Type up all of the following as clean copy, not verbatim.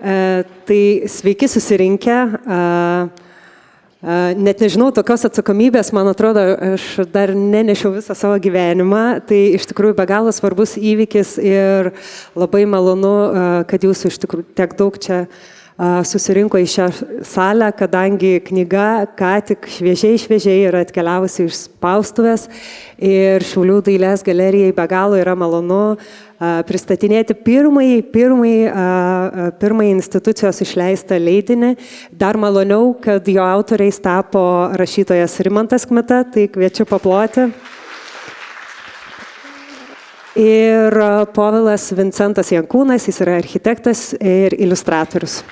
Tai sveiki susirinkę. Net nežinau, tokios atsakomybės, man atrodo, aš dar nenešiau visą savo gyvenimą. Tai iš tikrųjų be galo svarbus įvykis ir labai malonu, kad jūs iš tikrųjų tiek daug čia susirinko į šią salę, kadangi knyga ką tik šviežiai yra atkeliavusi iš spaustuvės ir Šiaulių dailės galerijai be galo yra malonu pristatinėti pirmąjį institucijos išleistą leidinį. Dar maloniau, kad jo autoriais tapo rašytojas Rimantas Kmita, tai kviečiu paploti. Ir Povilas Vincentas Jankūnas, jis yra architektas ir iliustratorius.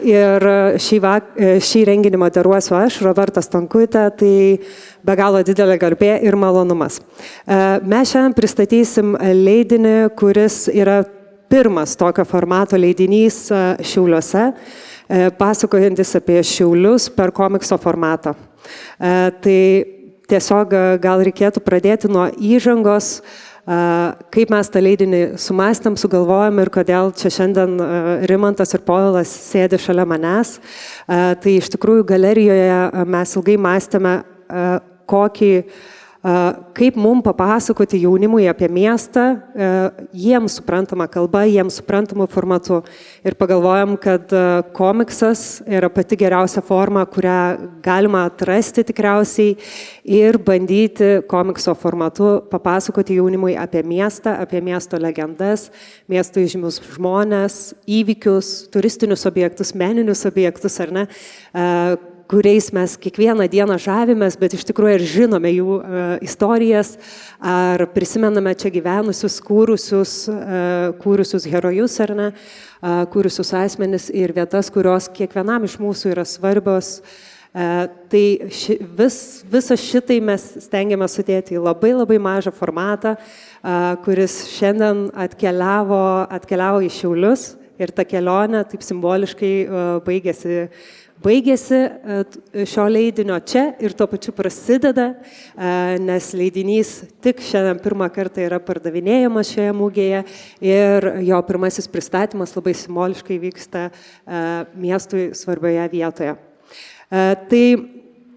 Ir šį renginį moderuosiu aš, Roberta Stankutė, tai be galo didelė garbė ir malonumas. Mes šiandien pristatysim leidinį, kuris yra pirmas tokio formato leidinys Šiauliuose, pasakojantis apie Šiaulius per komikso formatą. Tai tiesiog gal reikėtų pradėti nuo įžangos, kaip mes tą leidinį sumastėm, sugalvojom ir kodėl čia šiandien Rimantas ir Povilas sėdi šalia manęs. Tai iš tikrųjų galerijoje mes ilgai mąstėme, kaip mums papasakoti jaunimui apie miestą, jiems suprantama kalba, jiems suprantamų formatu. Ir pagalvojom, kad komiksas yra pati geriausia forma, kurią galima atrasti tikriausiai ir bandyti komikso formatu papasakoti jaunimui apie miestą, apie miesto legendas, miesto įžymius žmones, įvykius, turistinius objektus, meninius objektus, ar ne, kuriais mes kiekvieną dieną žavimės, bet iš tikrųjų ir žinome jų istorijas, ar prisimename čia gyvenusius, kūrusius herojus, ar ne, kūrusius asmenis ir vietas, kurios kiekvienam iš mūsų yra svarbios. Tai visą šitai mes stengiamės sudėti į labai mažą formatą, kuris šiandien atkeliavo į Šiaulius ir ta kelionė taip simboliškai baigėsi šio leidinio čia ir tuo pačiu prasideda, nes leidinys tik šiandien pirmą kartą yra pardavinėjamas šioje mugėje ir jo pirmasis pristatymas labai simboliškai vyksta miestui svarbioje vietoje. Tai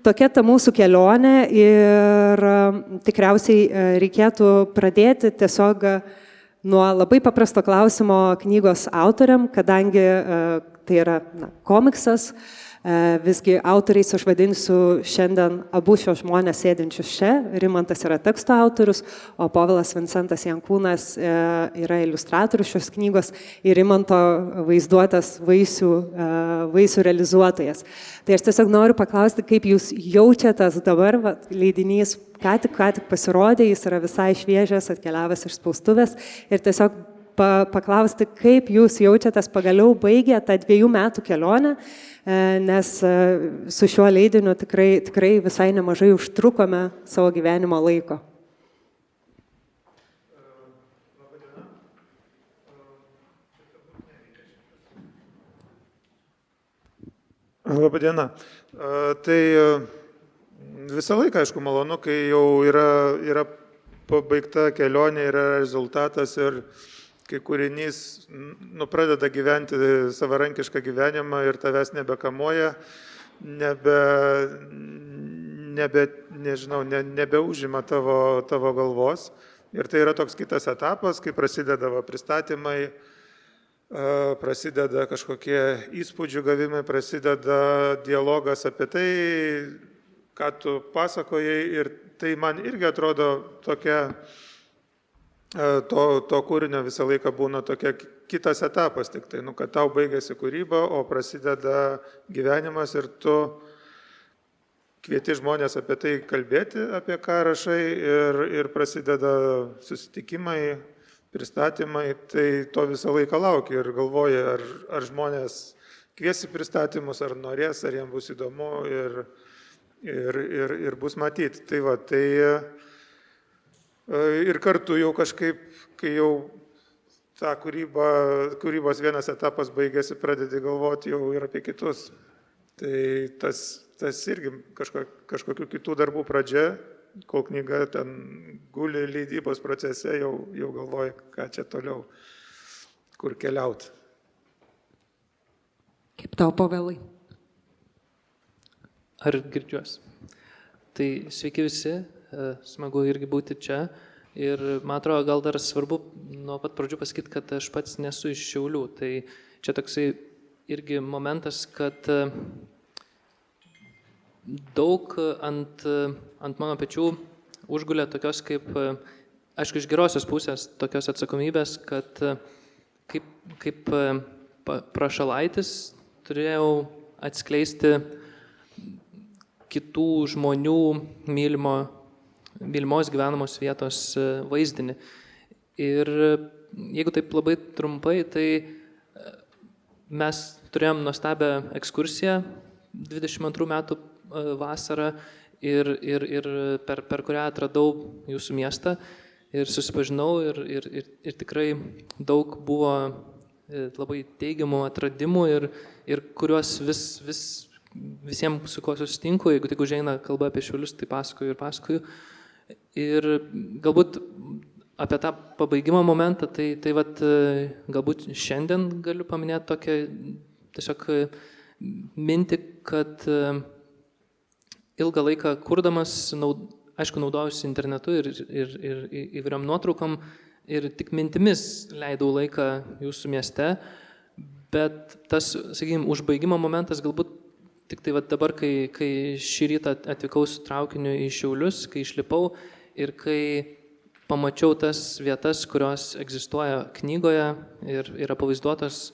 tokia ta mūsų kelionė ir tikriausiai reikėtų pradėti tiesiog nuo labai paprasto klausimo knygos autoriam, kadangi tai yra komiksas. Visgi autoriais aš vadinsiu šiandien abu šios žmonės sėdinčius čia. Rimantas yra teksto autorius, o Povilas Vincentas Jankūnas yra iliustratorius šios knygos ir Rimanto vaizduotas vaisių realizuotojas. Tai aš tiesiog noriu paklausti, kaip jūs jaučiatės dabar, leidinys ką tik pasirodė, jis yra visai šviežias, atkeliavęs iš spaustuvės ir tiesiog paklausti, kaip jūs jaučiatės pagaliau baigę tą 2 metų kelionę, nes su šiuo leidiniu tikrai visai nemažai užtrukome savo gyvenimo laiko. Labadiena. Tai visą laiką, aišku, malonu, kai jau yra pabaigta kelionė, yra rezultatas ir kai kūrinys pradeda gyventi savarankišką gyvenimą ir tavęs nebekamuoja, nebeužima tavo galvos. Ir tai yra toks kitas etapas, kai prasideda pristatymai, prasideda kažkokie įspūdžių gavimai, prasideda dialogas apie tai, ką tu pasakojai. Ir tai man irgi atrodo tokia, to kūrinio visą laiką būna tokia kitas etapas, tik tai, kad tau baigėsi kūryba, o prasideda gyvenimas ir tu kvieti žmonės apie tai kalbėti, apie ką rašai ir prasideda susitikimai, pristatymai, tai to visą laiką lauki ir galvoji, ar žmonės kviesi pristatymus, ar norės, ar jiems bus įdomu ir bus matyti. Tai va, tai ir kartu jau kažkaip, kai jau ta kūrybos vienas etapas baigėsi, pradedi galvoti jau ir apie kitus. Tai tas irgi kažkokių kitų darbų pradžia, kol knyga ten guli leidybos procese, jau galvoji, ką čia toliau. kur keliauti. Kaip tau, Povilai? Ar girdžiuosi? Tai sveiki visi, smagu irgi būti čia. Ir man atrodo, gal dar svarbu nuo pat pradžių pasakyti, kad aš pats nesu iš Šiaulių. Tai čia toksai irgi momentas, kad daug ant mano pečių užgulė tokios kaip, aišku, iš gerosios pusės tokios atsakomybės, kad kaip prašalaitis turėjau atskleisti kitų žmonių mylimos gyvenamos vietos vaizdinį. Ir jeigu taip labai trumpai, tai mes turėjom nuostabią ekskursiją 22 metų vasarą ir per kurią atradau jūsų miestą ir susipažinau ir tikrai daug buvo labai teigiamų atradimų ir kuriuos visiems, su kuo susitinku, jeigu tik užeina kalba apie Šiaulius, tai pasakoju. Ir galbūt apie tą pabaigimo momentą, tai vat, galbūt šiandien galiu paminėti tokią tiesiog mintį, kad ilgą laiką kurdamas, aišku, naudojausi internetu ir įvairiom nuotraukom ir tik mintimis leidau laiką jūsų mieste, bet tas, sakykime, užbaigimo momentas galbūt tik tai vat dabar, kai šį rytą atvykau su traukiniu į Šiaulius, kai išlipau ir kai pamačiau tas vietas, kurios egzistuoja knygoje ir yra pavaizduotos,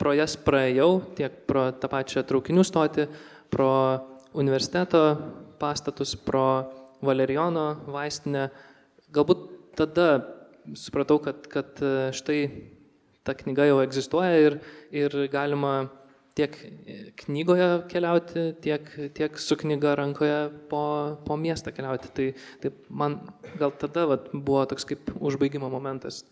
pro jas praėjau, tiek pro tą pačią traukinių stotį, pro universiteto pastatus, pro Valerijono vaistinę. Galbūt tada supratau, kad štai ta knyga jau egzistuoja ir galima tiek knygoje keliauti, tiek su knyga rankoje po miestą keliauti. Tai man gal tada buvo toks kaip užbaigimo momentas.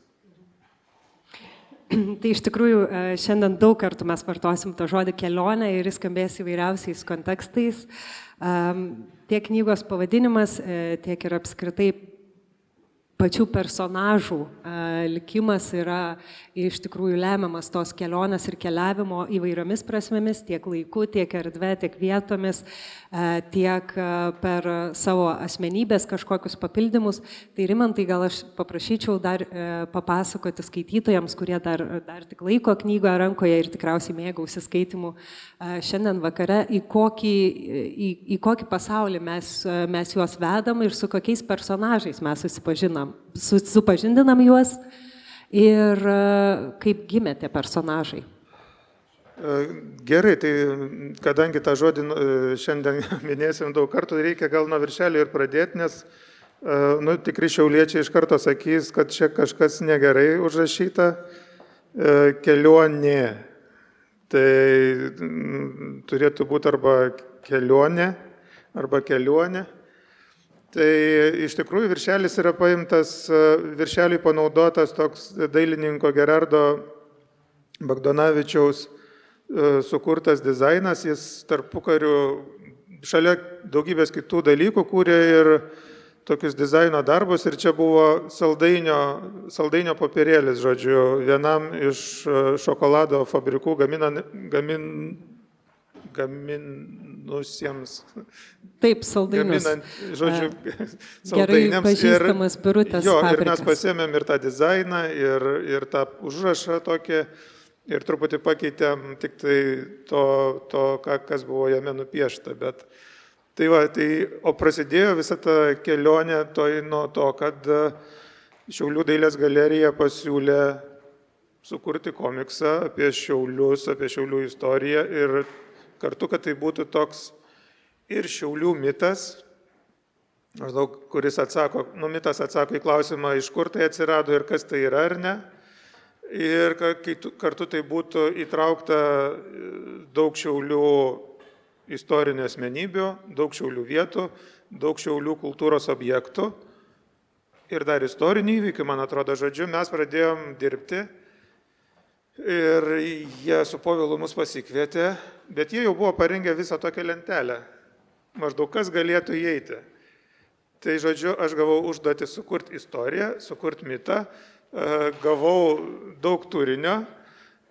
Tai iš tikrųjų šiandien daug kartų mes vartosim tą žodį kelionę ir jis skambės įvairiausiais kontekstais. Tiek knygos pavadinimas, tiek ir apskritai pačių personažų likimas yra iš tikrųjų lemiamas tos kelionės ir keliavimo įvairiomis prasmėmis, tiek laiku, tiek erdve, tiek vietomis, tiek per savo asmenybės kažkokius papildymus. Tai Rimantai, gal aš paprašyčiau dar papasakoti skaitytojams, kurie dar tik laiko knygą rankoje ir tikriausiai mėgausi skaitimu šiandien vakare, į kokį pasaulį mes juos vedam ir su kokiais personažais mes supažindinam juos ir kaip gimė tie personažai. Gerai, tai kadangi tą žodį šiandien minėsim daug kartų, reikia gal nuo viršelio ir pradėti, nes tikri šiauliečiai iš karto sakys, kad čia kažkas negerai užrašyta, kelionė. Tai turėtų būti arba kelionė, arba kelionė. Tai iš tikrųjų viršelis yra paimtas, viršeliui panaudotas toks dailininko Gerardo Bagdonavičiaus sukurtas dizainas, jis tarpukariu šalia daugybės kitų dalykų kūrė ir tokius dizaino darbus ir čia buvo saldainio popierėlis, žodžiu, vienam iš šokolado fabrikų gaminusiems. Taip, saldainius. Žodžiu, gerai pažįstamas Birutės fabrikas. Ir mes pasiėmėm ir tą dizainą, ir tą užrašą tokį, ir truputį pakeitėm tik tai to kas buvo jame nupiešta. Bet o prasidėjo visa ta kelionė nuo to, kad Šiaulių dailės galerija pasiūlė sukurti komiksą apie Šiaulius, apie Šiaulių istoriją ir kartu, kad tai būtų toks ir Šiaulių mitas, kuris mitas atsako į klausimą, iš kur tai atsirado ir kas tai yra ar ne. Ir kartu tai būtų įtraukta daug Šiaulių istorinių asmenybių, daug Šiaulių vietų, daug Šiaulių kultūros objektų ir dar istorinių įvykių, man atrodo, žodžiu, mes pradėjom dirbti ir jie su Povilu mus pasikvietė, bet jie jau buvo parengę visą tokią lentelę, maždaug kas galėtų įeiti. Tai žodžiu, aš gavau užduotį sukurti istoriją, sukurti mitą, gavau daug turinio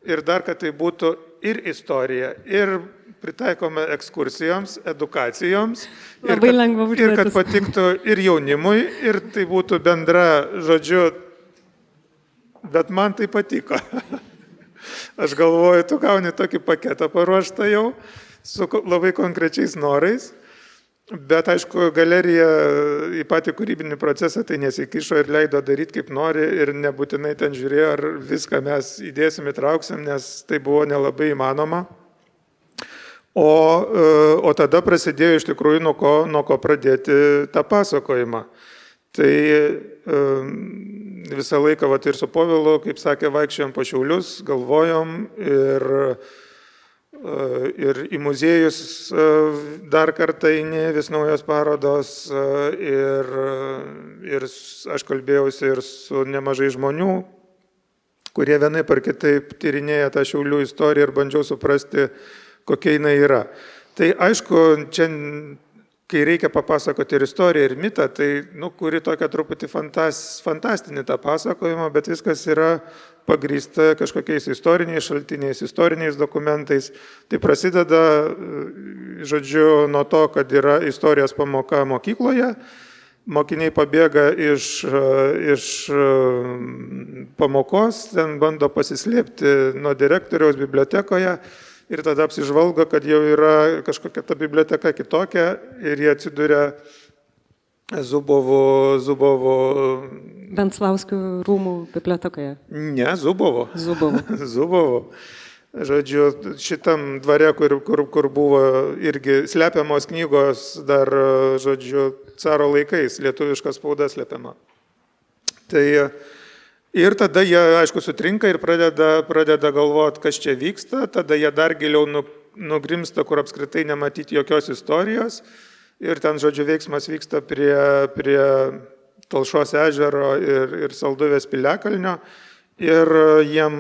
ir dar, kad tai būtų ir istorija, ir pritaikoma ekskursijoms, edukacijoms. Labai lengva užduotis. Ir kad patiktų ir jaunimui, ir tai būtų bendra, žodžiu, bet man tai patiko. Aš galvoju, tu gauni tokį paketą paruoštą jau, su labai konkrečiais norais. Bet aišku, galerija į patį kūrybinį procesą tai nesikišo ir leido daryti kaip nori ir nebūtinai ten žiūrėjo, ar viską mes įdėsim, įtrauksim, nes tai buvo nelabai įmanoma. O tada prasidėjo iš tikrųjų nuo ko pradėti tą pasakojimą. Tai visą laiką vat, ir su Povilu, kaip sakė, vaikščiojom po Šiaulius, galvojom ir į muziejus dar kartą eini, vis naujos parodos ir aš kalbėjausi ir su nemažai žmonių, kurie vienaip ar kitaip tyrinėja tą Šiaulių istoriją ir bandžiau suprasti, kokia jinai yra. Tai aišku, čia, kai reikia papasakoti ir istoriją, ir mitą, tai, kuri tokia truputį fantastinį tą pasakojimą, bet viskas yra pagrįsta kažkokiais istoriniais šaltiniais, istoriniais dokumentais. Tai prasideda, žodžiu, nuo to, kad yra istorijos pamoka mokykloje, mokiniai pabėga iš pamokos, ten bando pasislėpti nuo direktoriaus bibliotekoje ir tada apsižvalgo, kad jau yra kažkokia ta biblioteka kitokia ir jie atsiduria Zubovo. Venclauskių rūmų bibliotekoje. Ne, Zubovo. Zubovo. Žodžiu, šitam dvare, kur buvo irgi slepiamos knygos dar, žodžiu, caro laikais, lietuviška spauda slepiama. Tai ir tada jie, aišku, sutrinka ir pradeda galvoti, kas čia vyksta, tada jie dar giliau nugrimsta, kur apskritai nematyti jokios istorijos. Ir ten, žodžiu, veiksmas vyksta prie Talšos ežero ir Salduvės piliakalnio. Ir jiem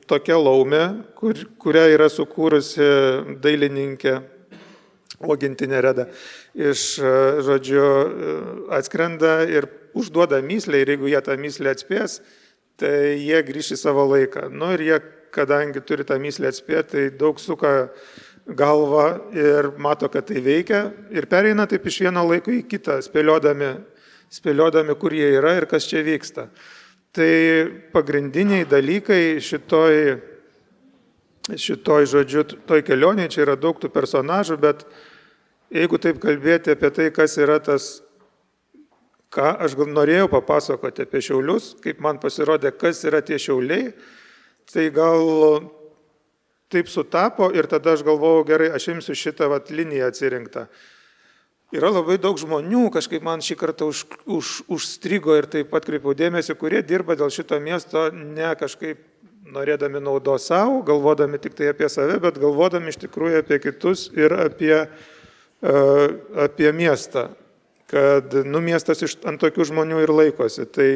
tokia laumė, kurią yra sukūrusi dailininkė Ogintinė Reda, žodžiu, atskrenda ir užduoda mįslę ir jeigu jie tą mįslę atspės, tai jie grįš į savo laiką. Ir jie, kadangi turi tą mįslę atspėti, tai daug suka galvą ir mato, kad tai veikia ir pereina taip iš vieno laiko į kitą, spėliodami, kur jie yra ir kas čia vyksta. Tai pagrindiniai dalykai šitoj, žodžiu, toj kelionėje, čia yra daug tų personažų, bet jeigu taip kalbėti apie tai, kas yra tas, ką aš norėjau papasakoti apie Šiaulius, kaip man pasirodė, kas yra tie Šiauliai, tai gal taip sutapo ir tada aš galvojau, gerai, aš imsiu šitą liniją atsirinktą. Yra labai daug žmonių, kažkaip man šį kartą užstrigo ir taip pat kreipiau dėmesį, kurie dirba dėl šito miesto ne kažkaip norėdami naudos savo, galvodami tik tai apie save, bet galvodami iš tikrųjų apie kitus ir apie miestą. Kad miestas ant tokių žmonių ir laikosi. Tai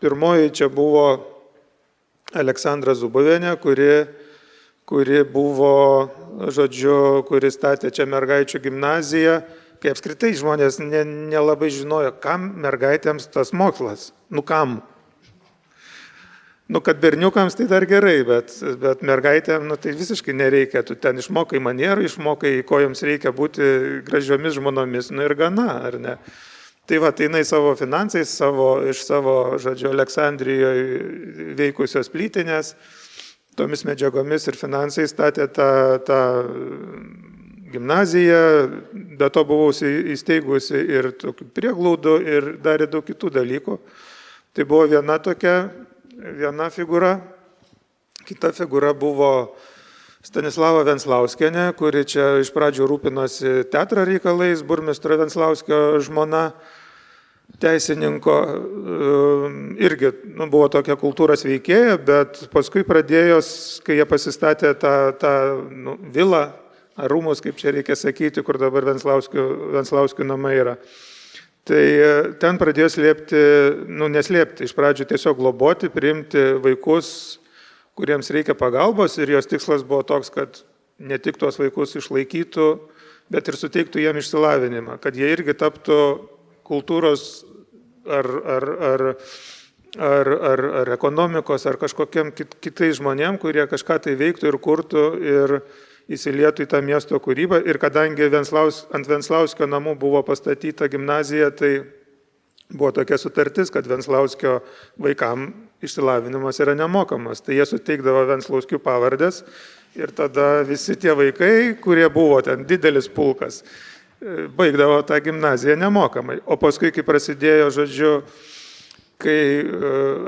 pirmoji čia buvo Aleksandra Zubovienė, kuri buvo, žodžiu, kuri statė čia mergaičių gimnaziją, kai apskritai žmonės nelabai žinojo, kam mergaitėms tas mokslas. Kam? Kad berniukams tai dar gerai, bet mergaitėm tai visiškai nereikia. Tu ten išmokai manierų, išmokai, ko jums reikia būti gražiomis žmonomis, ir gana, ar ne? Tai jinai savo finansais, iš savo, žodžiu, Aleksandrijoje veikusios plytinės, tomis medžiagomis ir finansais statė tą gimnaziją, be to buvau įsteigusi ir tokių prieglaudų ir darė daug kitų dalykų. Tai buvo viena figūra. Kita figūra buvo Stanislava Venclauskienė, kuri čia iš pradžių rūpinosi teatro reikalais, burmistro Venclauskio žmona, teisininko, irgi buvo tokia kultūros veikėja, bet paskui pradėjos, kai jie pasistatė tą vilą, ar rūmus, kaip čia reikia sakyti, kur dabar Venclauskių namai yra. Tai ten pradėjo slėpti, neslėpti, iš pradžių tiesiog globoti, priimti vaikus, kuriems reikia pagalbos ir jos tikslas buvo toks, kad ne tik tuos vaikus išlaikytų, bet ir suteiktų jiem išsilavinimą, kad jie irgi taptų kultūros ar ar ekonomikos, ar kažkokiam kitais žmonėm, kurie kažką tai veiktų ir kurtų ir įsilietų į tą miesto kūrybą. Ir kadangi ant Venclauskio namų buvo pastatyta gimnazija, tai buvo tokia sutartis, kad Venclauskio vaikam išsilavinimas yra nemokamas. Tai jie suteikdavo Venclauskių pavardės ir tada visi tie vaikai, kurie buvo ten didelis pulkas, baigdavo tą gimnaziją nemokamai. O paskui, kai prasidėjo, žodžiu, kai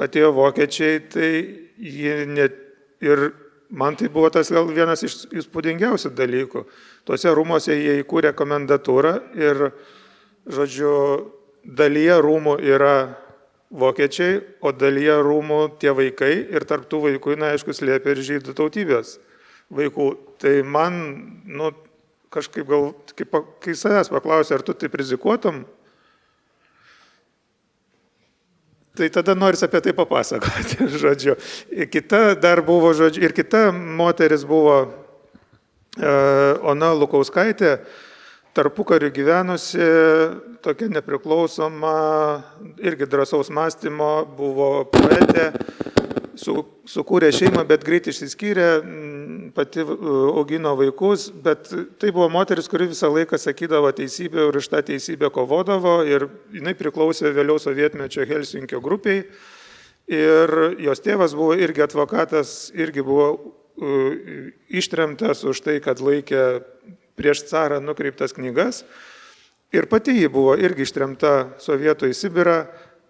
atėjo vokiečiai, tai jie net ir man tai buvo tas gal vienas iš įspūdingiausių dalykų. Tuose rūmose jie įkūrė komendatūrą ir, žodžiu, dalyje rūmų yra vokiečiai, o dalyje rūmų tie vaikai ir tarptų vaikų, na, aišku, slėpė ir žydų tautybės vaikų. Tai man, kažkaip gal, kai savęs paklausė, ar tu taip rizikuotum, tai tada noris apie tai papasakoti, žodžiu. Kita dar buvo, žodžiu, ir kita moteris buvo Ona Lukauskaitė, tarpukariu gyvenusi, tokia nepriklausoma, irgi drąsaus mąstymo, buvo poetė, sukūrė šeimą, bet greit išsiskyrė, pati augino vaikus, bet tai buvo moteris, kuri visą laiką sakydavo teisybę ir už tą teisybę kovodavo ir jinai priklausė vėliau sovietmečio Helsinkio grupiai ir jos tėvas buvo irgi advokatas, irgi buvo ištremtas už tai, kad laikė prieš carą nukreiptas knygas ir pati ji buvo irgi ištremta sovietų į Sibirą,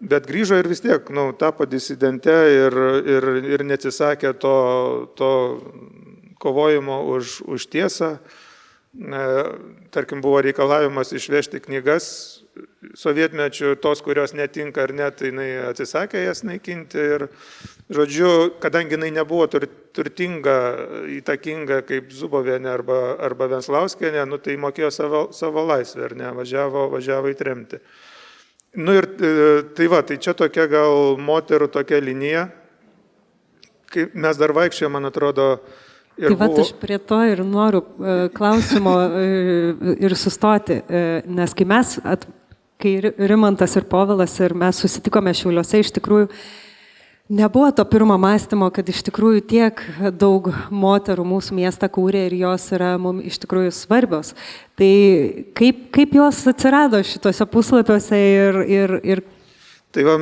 bet grįžo ir vis tiek, tapo disidente ir neatsisakė to kovojimo už tiesą. Tarkim, buvo reikalavimas išvežti knygas sovietmečių, tos, kurios netinka ar ne, tai jinai atsisakė jas naikinti. Ir, žodžiu, kadangi jinai nebuvo turtinga, įtakinga kaip Zubovienė arba Venclauskienė, tai mokėjo savo laisvę, ar ne, važiavo į tremtį. Ir tai čia tokia gal moterų tokia linija, kai mes dar vaikščiojame, man atrodo, Tai vat aš prie to ir noriu klausimo ir sustoti, nes kai Rimantas ir Povilas ir mes susitikome Šiauliuose, iš tikrųjų nebuvo to pirmo mąstymo, kad iš tikrųjų tiek daug moterų mūsų miestą kūrė ir jos yra mums iš tikrųjų svarbios. Tai kaip jos atsirado šituose puslapiuose ir Tai va,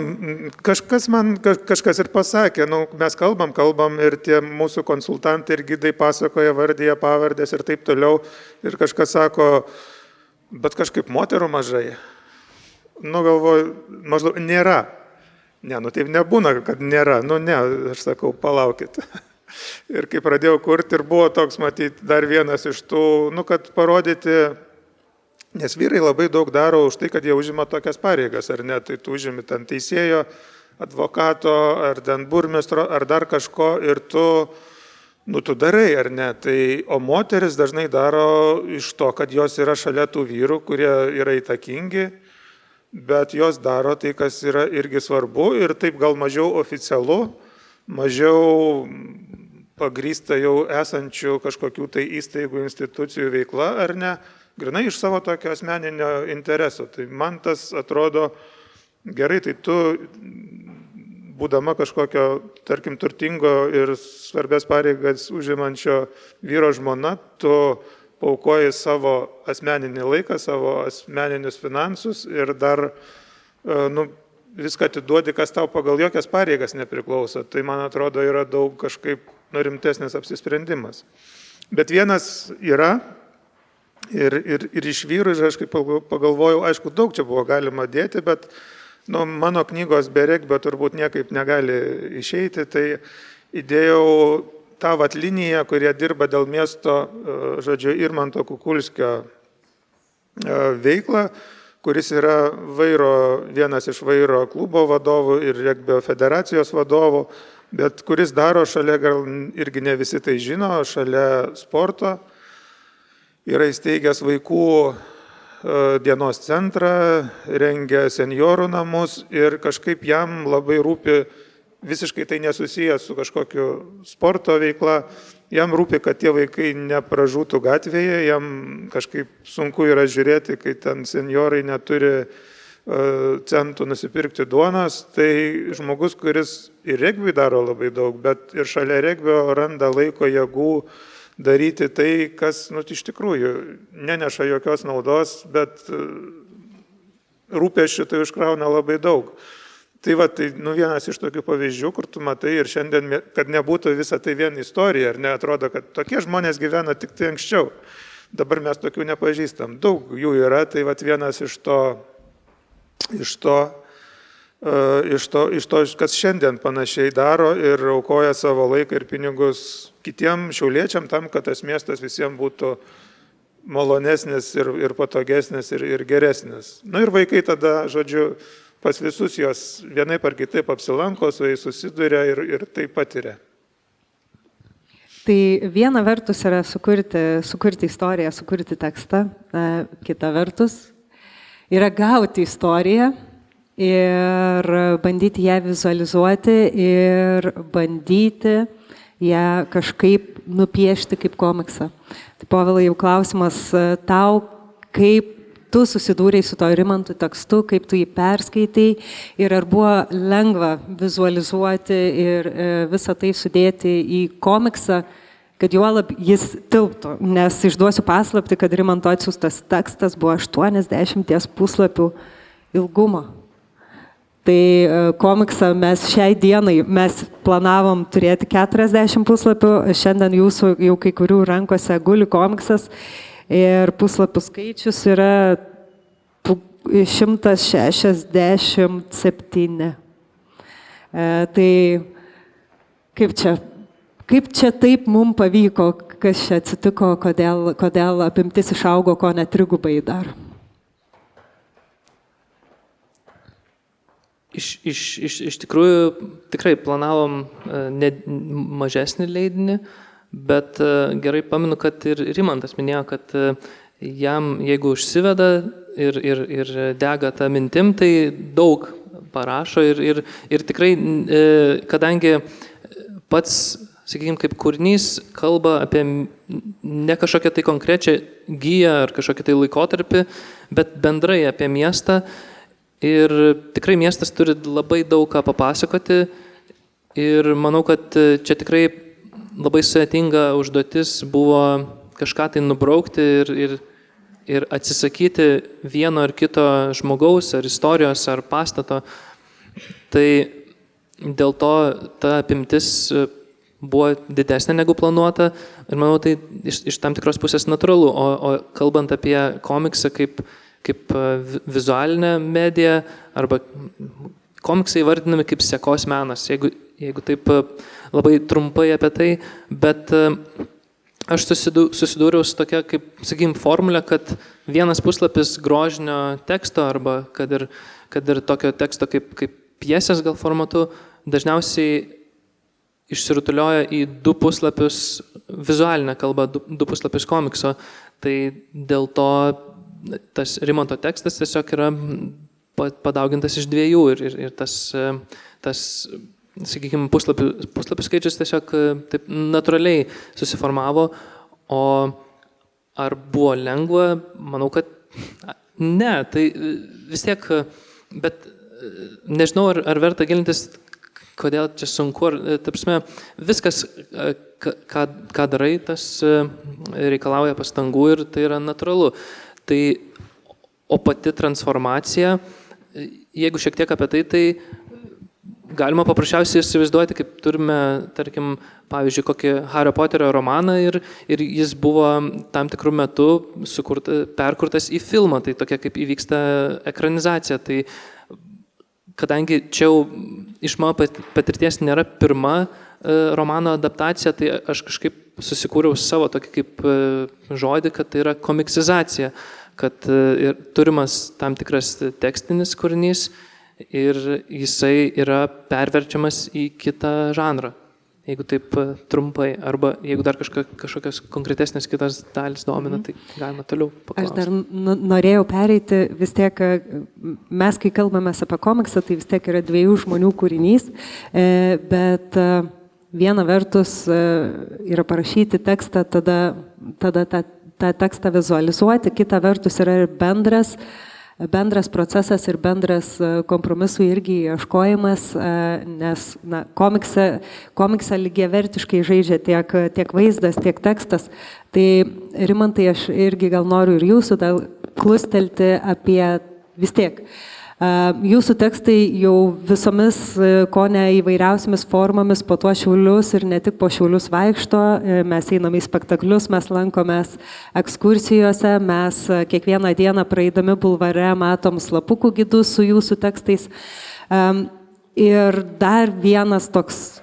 kažkas ir pasakė, mes kalbam ir tie mūsų konsultantai ir gidai pasakoja, vardyje pavardės ir taip toliau. Ir kažkas sako, bet kažkaip moterų mažai. Galvoju, maždaug nėra. Ne, taip nebūna, kad nėra. Ne, aš sakau, palaukit. Ir kai pradėjau kurti ir buvo toks, matyti, dar vienas iš tų, kad parodyti. Nes vyrai labai daug daro už tai, kad jie užima tokias pareigas, ar ne, tai tu užimi ten teisėjo, advokato, ar ten burmistro, ar dar kažko ir tu darai, ar ne. O moteris dažnai daro iš to, kad jos yra šalia tų vyrų, kurie yra įtakingi, bet jos daro tai, kas yra irgi svarbu ir taip gal mažiau oficialu, mažiau pagrįsta jau esančių kažkokių tai įstaigų, institucijų veikla, ar ne. Grinai iš savo tokio asmeninio intereso. Tai man tas atrodo gerai, tai tu, būdama kažkokio, tarkim, turtingo ir svarbės pareigas užimančio vyro žmona, tu paukoji savo asmeninį laiką, savo asmeninius finansus ir dar viską atiduodi, kas tau pagal jokias pareigas nepriklauso. Tai man atrodo yra daug kažkaip rimtesnis apsisprendimas. Bet vienas yra, ir iš vyrų, ir aš kaip pagalvojau, aišku, daug čia buvo galima dėti, bet mano knygos be regbio turbūt niekaip negali išeiti, tai įdėjau tą liniją, kurie dirba dėl miesto, žodžiu, Irmanto Kukulskio veiklą, kuris yra vienas iš vairo klubo vadovų ir regbio federacijos vadovų, bet kuris daro šalia, gal irgi ne visi tai žino, šalia sporto. Yra įsteigęs vaikų dienos centrą, rengia senjorų namus ir kažkaip jam labai rūpi, visiškai tai nesusijęs su kažkokiu sporto veikla, jam rūpi, kad tie vaikai nepražūtų gatvėje, jam kažkaip sunku yra žiūrėti, kai ten senjorai neturi centų nusipirkti duonos, tai žmogus, kuris ir regbiui daro labai daug, bet ir šalia regbio randa laiko jėgų daryti tai, kas iš tikrųjų neneša jokios naudos, bet rūpesčių tai užkrauna labai daug. Tai vienas iš tokių pavyzdžių, kur tu matai ir šiandien, kad nebūtų visa tai vien istorija, ar ne, atrodo, kad tokie žmonės gyvena tik tai anksčiau. Dabar mes tokių nepažįstam. Daug jų yra, tai vienas iš to, kas šiandien panašiai daro ir aukoja savo laiką ir pinigus kitiem šiauliečiam tam, kad tas miestas visiems būtų malonesnis ir patogesnis ir geresnis. Ir vaikai tada, žodžiu, pas visus jos vienaip ar kitaip apsilanko, su jais susiduria ir tai patiria. Tai viena vertus yra sukurti istoriją, sukurti tekstą, kita vertus yra gauti istoriją ir bandyti ją vizualizuoti ir bandyti ją kažkaip nupiešti kaip komiksą. Tai Povilai, jau klausimas tau, kaip tu susidūrei su to Rimanto tekstu, kaip tu jį perskaitai ir ar buvo lengva vizualizuoti ir visą tai sudėti į komiksą, kad juolab jis tilptų, nes išduosiu paslaptį, kad Rimanto atsiųstas tekstas buvo 80 puslapių ilgumo. Tai komiksą mes šiai dienai planavom turėti 40 puslapių, šiandien jūsų jau kai kurių rankose guli komiksas ir puslapių skaičius yra 167. Tai kaip čia taip mums pavyko, kas čia atsitiko, kodėl apimtis išaugo, ko net trigubai dar? Iš tikrųjų, tikrai planavom mažesnį leidinį, bet gerai pamenu, kad ir Rimantas minėjo, kad jam, jeigu užsiveda ir dega tą mintim, tai daug parašo ir tikrai, kadangi pats, sakykime, kaip kūrinys kalba apie ne kažkokią tai konkrečią giją ar kažkokį tai laikotarpį, bet bendrai apie miestą. Ir tikrai miestas turi labai daug ką papasakoti ir manau, kad čia tikrai labai sudėtinga užduotis buvo kažką tai nubraukti ir atsisakyti vieno ar kito žmogaus, ar istorijos, ar pastato. Tai dėl to ta apimtis buvo didesnė negu planuota ir manau, tai iš tam tikros pusės natūralu. O kalbant apie komiksą kaip vizualinę mediją, arba komiksai vardinami kaip sekos menas, jeigu taip labai trumpai apie tai, bet aš susidūriau su tokia, kaip, sakykime, formulė, kad vienas puslapis grožinio teksto, arba kad ir tokio teksto kaip pjesės gal formatu, dažniausiai išsirutulioja į 2 puslapius vizualinę kalbą, 2 puslapius komikso. Tai dėl to tas Rimanto tekstas tiesiog yra padaugintas iš 2 ir tas sakykime, puslapių skaičius tiesiog taip natūraliai susiformavo. O ar buvo lengva? Manau, kad ne. Tai vis tiek, bet nežinau, ar verta gilintis, kodėl čia sunku. Ta prasme, viskas, ką darai, tas reikalauja pastangų ir tai yra natūralu. Tai, o pati transformacija, jeigu šiek tiek apie tai, tai galima paprasčiausiai įsivaizduoti, kaip turime, tarkim, pavyzdžiui, kokį Hario Poterio romaną ir jis buvo tam tikrų metų perkurtas į filmą, tai tokia kaip įvyksta ekranizacija. Tai kadangi čia jau iš mano patirties nėra pirma romano adaptacija, tai aš kažkaip susikūriau savo tokį kaip žodį, kad tai yra komiksizacija, kad turimas tam tikras tekstinis kūrinys ir jisai yra perverčiamas į kitą žanrą, jeigu taip trumpai, arba jeigu dar kažkokios konkretesnės kitos dalis domina, tai galima toliau paklausti. Aš dar norėjau pereiti, vis tiek mes, kai kalbame apie komiksą, tai vis tiek yra 2 žmonių kūrinys, bet viena vertus yra parašyti tekstą, tada tą tekstą vizualizuoti, kita vertus yra ir bendras bendras procesas ir bendras kompromisų irgi ieškojimas, nes komiksą lygiavertiškai žaidžia tiek vaizdas, tiek tekstas. Tai Rimantai, aš irgi gal noriu ir jūsų klustelti apie vis tiek. Jūsų tekstai jau visomis, ko ne įvairiausiamis formomis po tuo Šiaulius ir ne tik po Šiaulius vaikšto, mes einame į spektaklius, mes lankomės ekskursijose, mes kiekvieną dieną praeidami bulvare matom slapukų gidus su jūsų tekstais. Ir dar vienas toks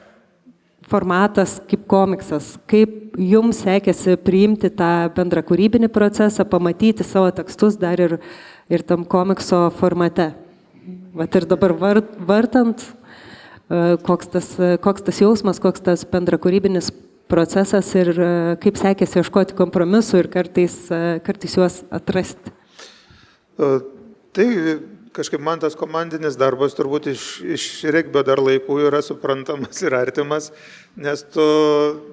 formatas kaip komiksas. Kaip jums sekėsi priimti tą bendrą kūrybinį procesą, pamatyti savo tekstus dar ir tam komikso formate? Vat ir dabar vartant, koks tas jausmas, koks tas bendra kūrybinis procesas ir kaip sekėsi ieškoti kompromisų ir kartais juos atrasti. Tai kažkaip man tas komandinis darbas turbūt iš regbio dar laikų yra suprantamas ir artimas, nes tu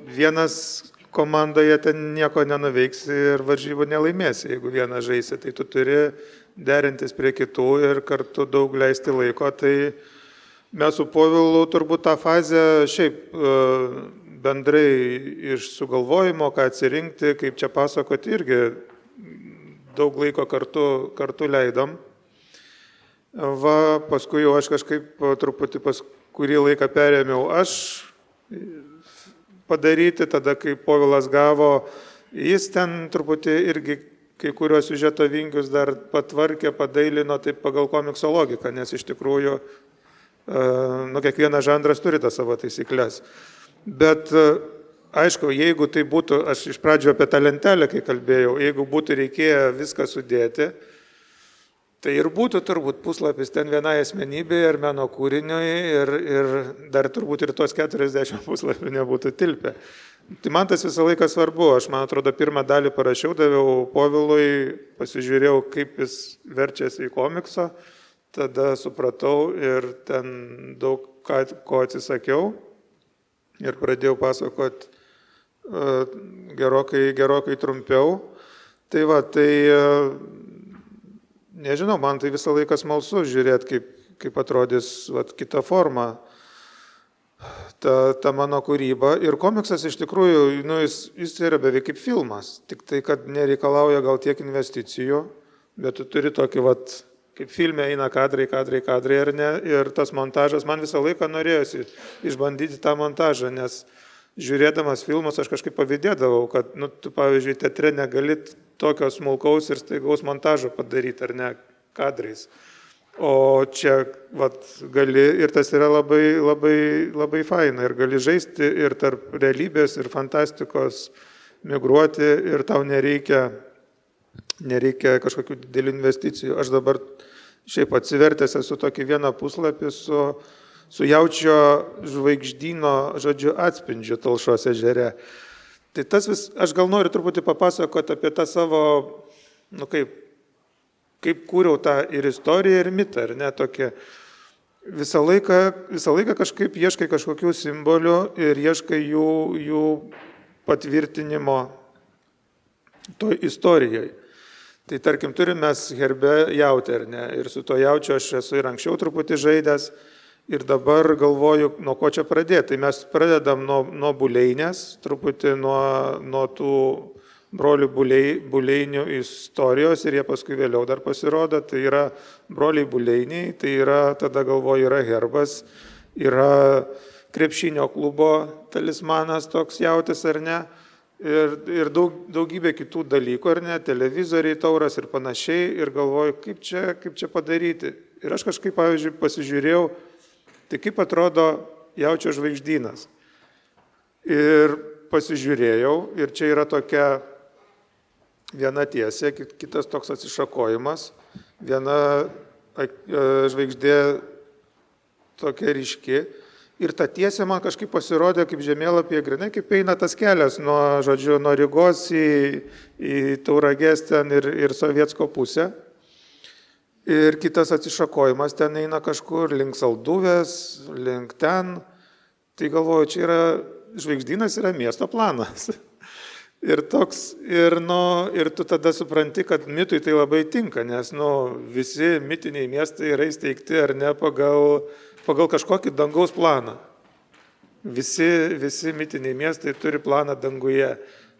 vienas komandoje ten nieko nenuveiksi ir varžybų nelaimėsi, jeigu vieną žaisi, tai tu turi derintis prie kitų ir kartu daug leisti laiko. Tai mes su Povilu turbūt tą fazę šiaip bendrai iš sugalvojimo, ką atsirinkti, kaip čia pasakoti, irgi daug laiko kartu leidom. Paskui jau aš kažkaip truputį kurį laiką perėmiau aš padaryti, tada kai Povilas gavo, jis ten truputį irgi kai kuriuos siužeto vingius dar patvarkė, padailino taip pagal komikso logiką, nes iš tikrųjų kiekvienas žanras turi tas savo taisyklės. Bet aišku, jeigu tai būtų, aš iš pradžio apie tą lentelę, kai kalbėjau, jeigu būtų reikėję viską sudėti, tai ir būtų turbūt puslapis ten vienai asmenybei ir meno kūriniui ir dar turbūt ir tos 40 puslapių nebūtų tilpę. Tai man tas visą laiką svarbu. Aš, man atrodo, pirmą dalį parašiau, daviau Povilui, pasižiūrėjau, kaip jis verčiasi į komikso, tada supratau ir ten daug ko atsisakiau ir pradėjau pasakoti gerokai trumpiau. Tai nežinau, man tai visą laiką smalsu žiūrėti, kaip atrodys kita forma ta mano kūryba. Ir komiksas iš tikrųjų, jis yra beveik kaip filmas, tik tai, kad nereikalauja gal tiek investicijų, bet tu turi tokį, kaip filme eina kadrai ar ne, ir tas montažas, man visą laiką norėjosi išbandyti tą montažą, nes žiūrėdamas filmus aš kažkaip pavydėdavau, kad, tu pavyzdžiui, teatre negali tokio smulkaus ir staigaus montažo padaryti, ar ne, kadrais. O čia gali, ir tas yra labai faina, ir gali žaisti ir tarp realybės ir fantastikos migruoti, ir tau nereikia kažkokių didelių investicijų. Aš dabar šiaip atsivertęs esu tokį vieną puslapį su Jaučio žvaigždyno, žodžiu, atspindžiu Talšos ežere. Tai aš gal noriu truputį papasakoti apie tą savo, kaip kūriau tą ir istoriją, ir mitą, ar ne, tokie. Visą laiką kažkaip ieškai kažkokių simbolių ir ieškai jų patvirtinimo toj istorijoje. Tai tarkim, turime mes herbe jautį, ar ne, ir su to jaučiu aš esu ir anksčiau truputį žaidęs, ir dabar galvoju, nuo ko čia pradėti. Tai mes pradedam nuo Buleinės, truputį nuo tų brolių Buleinių istorijos, ir jie paskui vėliau dar pasirodo. Tai yra broliai Buleiniai, tai yra, tada galvoju, yra herbas, yra krepšinio klubo talismanas toks jautis, ar ne, ir daugybė kitų dalykų, ar ne, televizoriai, tauras ir panašiai, ir galvoju, kaip čia padaryti. Ir aš kažkaip, pavyzdžiui, pasižiūrėjau, tai kaip atrodo Jaučio žvaigždynas. Ir pasižiūrėjau, ir čia yra tokia viena tiesė, kitas toks atsišakojimas, viena žvaigždė tokia ryški. Ir ta tiesė man kažkaip pasirodė kaip žemėlapyje, grinai kaip eina tas kelias nuo Rygos į Tauragės ten ir Sovietsko pusę. Ir kitas atsišakojimas ten eina kažkur link Salduvės, link ten. Tai galvoju, čia yra žvaigždynas, yra miesto planas. Ir tu tada supranti, kad mitui tai labai tinka, nes visi mitiniai miestai yra įsteigti ar ne pagal kažkokį dangaus planą. Visi mitiniai miestai turi planą danguje.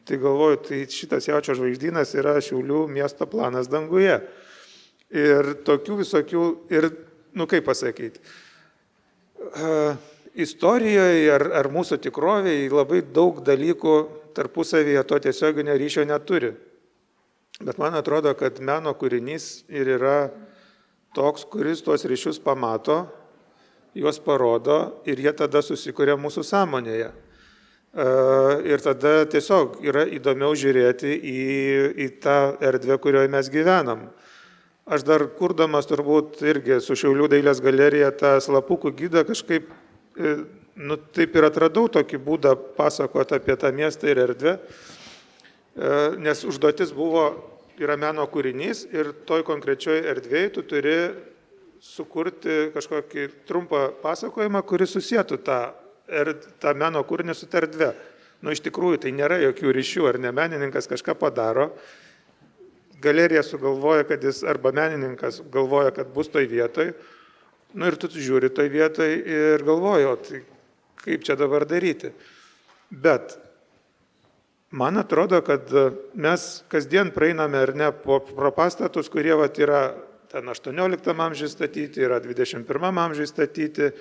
Tai galvoju, tai šitas Jaučio žvaigždynas yra Šiaulių miesto planas danguje. Ir tokių visokių, ir, kaip pasakyti, istorijoje ar mūsų tikrovėje labai daug dalykų tarpusavyje to tiesioginio ryšio neturi. Bet man atrodo, kad meno kūrinys ir yra toks, kuris tuos ryšius pamato, juos parodo ir jie tada susikuria mūsų sąmonėje. Ir tada tiesiog yra įdomiau žiūrėti į tą erdvę, kurioje mes gyvenam. Aš dar kurdamas turbūt irgi su Šiaulių dailės galerija tą slapukų gidą kažkaip taip ir atradau tokį būdą pasakoti apie tą miestą ir erdvę, nes užduotis yra meno kūrinys ir toj konkrečioje erdvėje tu turi sukurti kažkokį trumpą pasakojimą, kuris susietų tą meno kūrinį su ta erdve. Iš tikrųjų, tai nėra jokių ryšių, ar ne menininkas kažką padaro, galerija sugalvoja, arba menininkas galvoja, kad bus toj vietoj, ir tu žiūri toj vietoj ir galvoji, tai kaip čia dabar daryti. Bet man atrodo, kad mes kasdien praeiname ar ne pro pastatus, kurie yra ten 18 amžiuje statyti, yra 21 amžiuje statyti,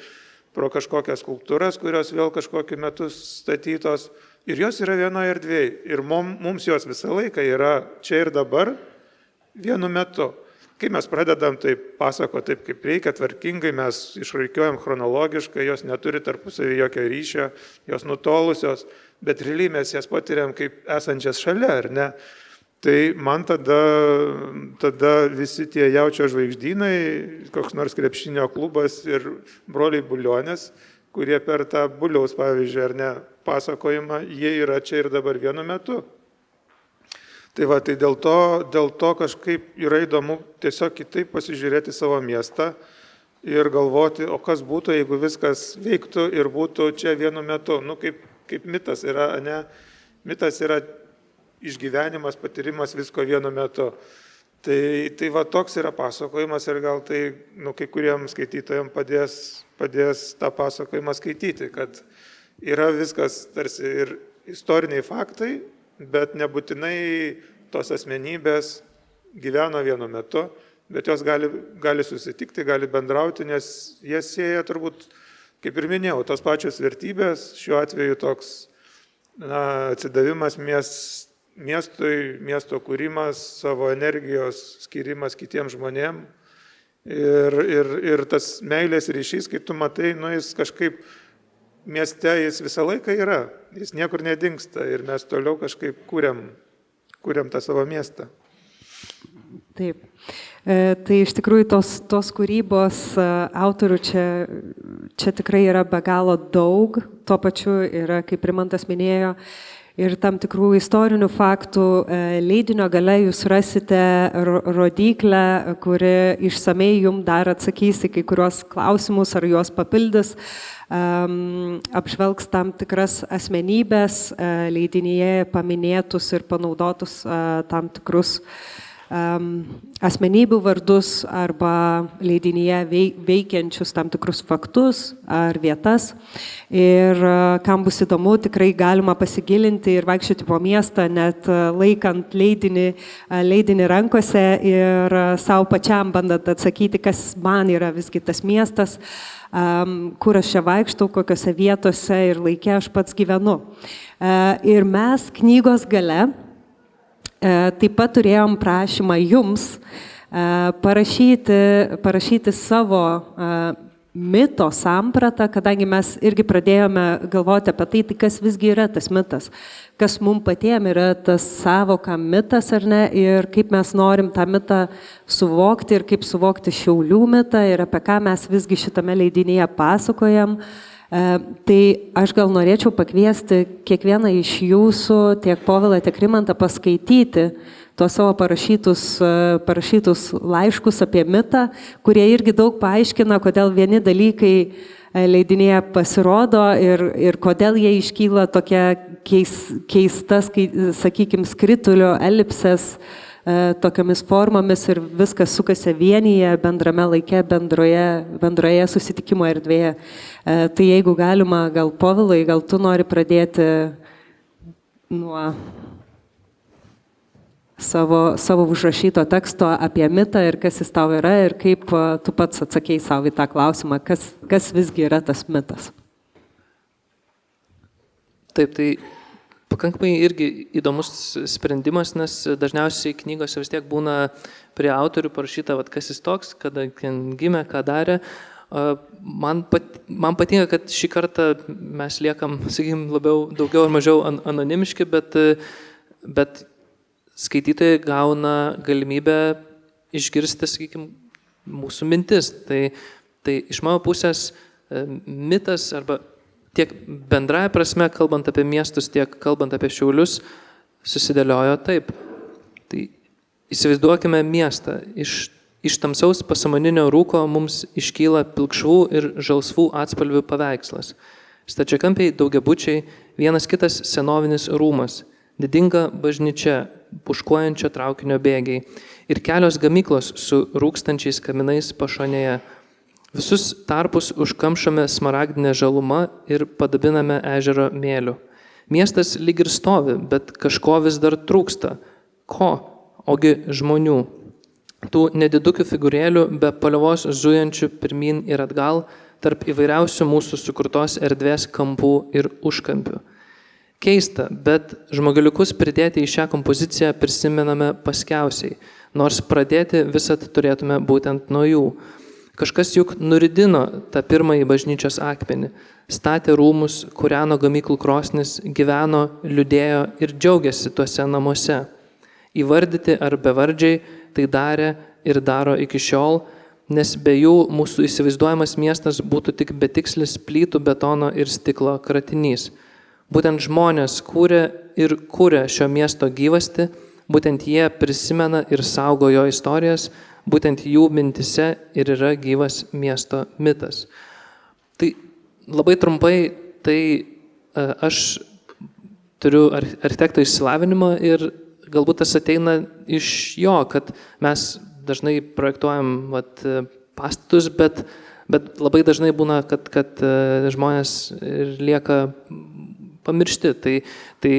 pro kažkokias skulptūras, kurios vėl kažkokiu metu statytos, ir jos yra vienoje erdvėje. Ir mums jos visą laiką yra čia ir dabar vienu metu. Kai mes pradedam taip pasakoti taip, kaip reikia, tvarkingai, mes išraikiuojam chronologiškai, jos neturi tarpusavį jokio ryšio, jos nutolusios, bet realiai mes jas patiriam kaip esančias šalia, ar ne? Tai man tada visi tie Jaučio žvaigždynai, koks nors krepšinio klubas ir broliai Bulionės, kurie per tą Buliaus, pavyzdžiui, ar ne, pasakojimą, jie yra čia ir dabar vienu metu. Tai dėl to kažkaip yra įdomu tiesiog kitaip pasižiūrėti savo miestą ir galvoti, o kas būtų, jeigu viskas veiktų ir būtų čia vienu metu. Kaip mitas yra, ne? Mitas yra išgyvenimas, patyrimas visko vienu metu. Tai toks yra pasakojimas ir gal tai kai kuriems skaitytojams padės tą pasakojimą skaityti, kad yra viskas tarsi ir istoriniai faktai, bet nebūtinai tos asmenybės gyveno vienu metu, bet jos gali susitikti, gali bendrauti, nes jie sieja turbūt, kaip ir minėjau, tos pačios vertybės, šiuo atveju toks atsidavimas miestui, miesto kūrimas, savo energijos skirimas kitiems žmonėms ir tas meilės ryšys, kai tu matai, jis kažkaip mieste jis visą laiką yra, jis niekur nedingsta ir mes toliau kažkaip kūriam tą savo miestą. Taip. Tai iš tikrųjų tos kūrybos autorių čia tikrai yra be galo daug, tuo pačiu yra, kaip Rimantas minėjo, ir tam tikrų istorinių faktų. Leidinio gale jūs rasite rodyklę, kuri išsamei jums dar atsakys į kai kurios klausimus ar juos papildys, apžvelgs tam tikras asmenybės, leidinyje paminėtus ir panaudotus tam tikrus asmenybių vardus arba leidinyje veikiančius tam tikrus faktus ar vietas. Ir kam bus įdomu, tikrai galima pasigilinti ir vaikščioti po miestą, net laikant leidinį rankose ir savo pačiam bandant atsakyti, kas man yra visgi tas miestas, kur aš čia vaikštau, kokiose vietose ir laike aš pats gyvenu. Ir mes knygos gale taip pat turėjom prašymą jums parašyti savo mito sampratą, kadangi mes irgi pradėjome galvoti apie tai kas visgi yra tas mitas, kas mums patiem yra tas savoka mitas ar ne, ir kaip mes norim tą mitą suvokti ir kaip suvokti Šiaulių mitą ir apie ką mes visgi šitame leidinyje pasakojam. Tai aš gal norėčiau pakviesti kiekvieną iš jūsų, tiek Povilą, tiek Rimantą, paskaityti tuos savo parašytus laiškus apie mitą, kurie irgi daug paaiškina, kodėl vieni dalykai leidinėje pasirodo ir kodėl jie iškyla tokia keistas, sakykime, skritulio elipsės tokiamis formomis ir viskas sukasi vienyje, bendrame laike, bendroje susitikimo erdvėje. Tai jeigu galima, gal Povilai, gal tu nori pradėti nuo savo užrašyto teksto apie mitą ir kas jis tau yra ir kaip tu pats atsakei savo į tą klausimą, kas visgi yra tas mitas. Taip, tai pakankamai irgi įdomus sprendimas, nes dažniausiai knygose vis tiek būna prie autorių parašyta, kas jis toks, kada gimė, ką darė. Man patinka, kad šį kartą mes liekam, sakykime, daugiau ar mažiau anonimiški, bet skaitytojai gauna galimybę išgirsti, sakykime, mūsų mintis. Tai iš mano pusės mitas arba tiek bendraja prasme, kalbant apie miestus, tiek kalbant apie Šiaulius, susidėliojo taip. Tai įsivaizduokime miestą. Iš tamsaus pasąmoninio rūko mums iškyla pilkšvų ir žalsvų atspalvių paveikslas. Stačiakampiai daugiabučiai, vienas kitas senovinis rūmas, didinga bažnyčia, puškuojančio traukinio bėgiai ir kelios gamyklos su rūkstančiais kaminais pašonėje. Visus tarpus užkamšome smaragdinę žalumą ir padabiname ežero mėliu. Miestas lyg ir stovi, bet kažko vis dar trūksta. Ko? Ogi žmonių. Tų nedidukių figūrėlių be paliovos zujančių pirmin ir atgal tarp įvairiausių mūsų sukurtos erdvės kampų ir užkampių. Keista, bet žmogeliukus pridėti į šią kompoziciją prisimename paskiausiai, nors pradėti visat turėtume būtent nuo jų. Kažkas juk nuridino tą pirmąjį bažnyčios akmenį, statė rūmus, kūreno gamyklų krosnis, gyveno, liūdėjo ir džiaugiasi tuose namuose. Įvardyti ar bevardžiai tai darė ir daro iki šiol, nes be jų mūsų įsivaizduojamas miestas būtų tik betikslis plytų, betono ir stiklo kratinys. Būtent žmonės kūrė šio miesto gyvastį, būtent jie prisimena ir saugo jo istorijas, būtent jų mintise ir yra gyvas miesto mitas. Tai labai trumpai, tai aš turiu architekto išsilavinimą ir galbūt tas ateina iš jo, kad mes dažnai projektuojam pastatus, bet labai dažnai būna, kad žmonės lieka pamiršti. Tai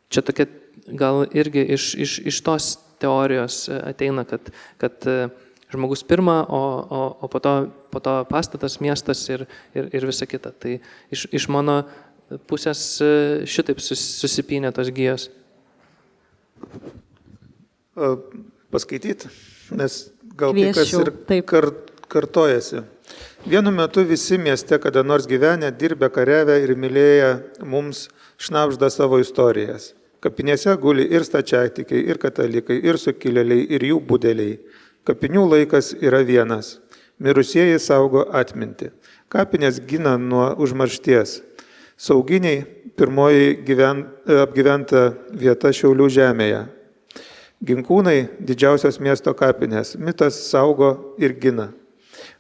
čia tokia gal irgi iš tos teorijos ateina, kad žmogus pirma, o po to pastatas, miestas ir visa kita. Tai iš mano pusės šitaip susipynė tos gijos. Paskaityti, nes gal kai kas ir kartojasi. Vienu metu visi mieste kada nors gyvenę, dirbę, kariavę ir mylėję mums šnabžda savo istorijas. Kapinėse guli ir stačiatikiai, ir katalikai, ir sukilėliai, ir jų budeliai. Kapinių laikas yra vienas. Mirusieji saugo atmintį. Kapinės gina nuo užmaršties. Sauginiai pirmoji apgyventa vieta Šiaulių žemėje. Ginkūnai didžiausios miesto kapinės. Mitas saugo ir gina.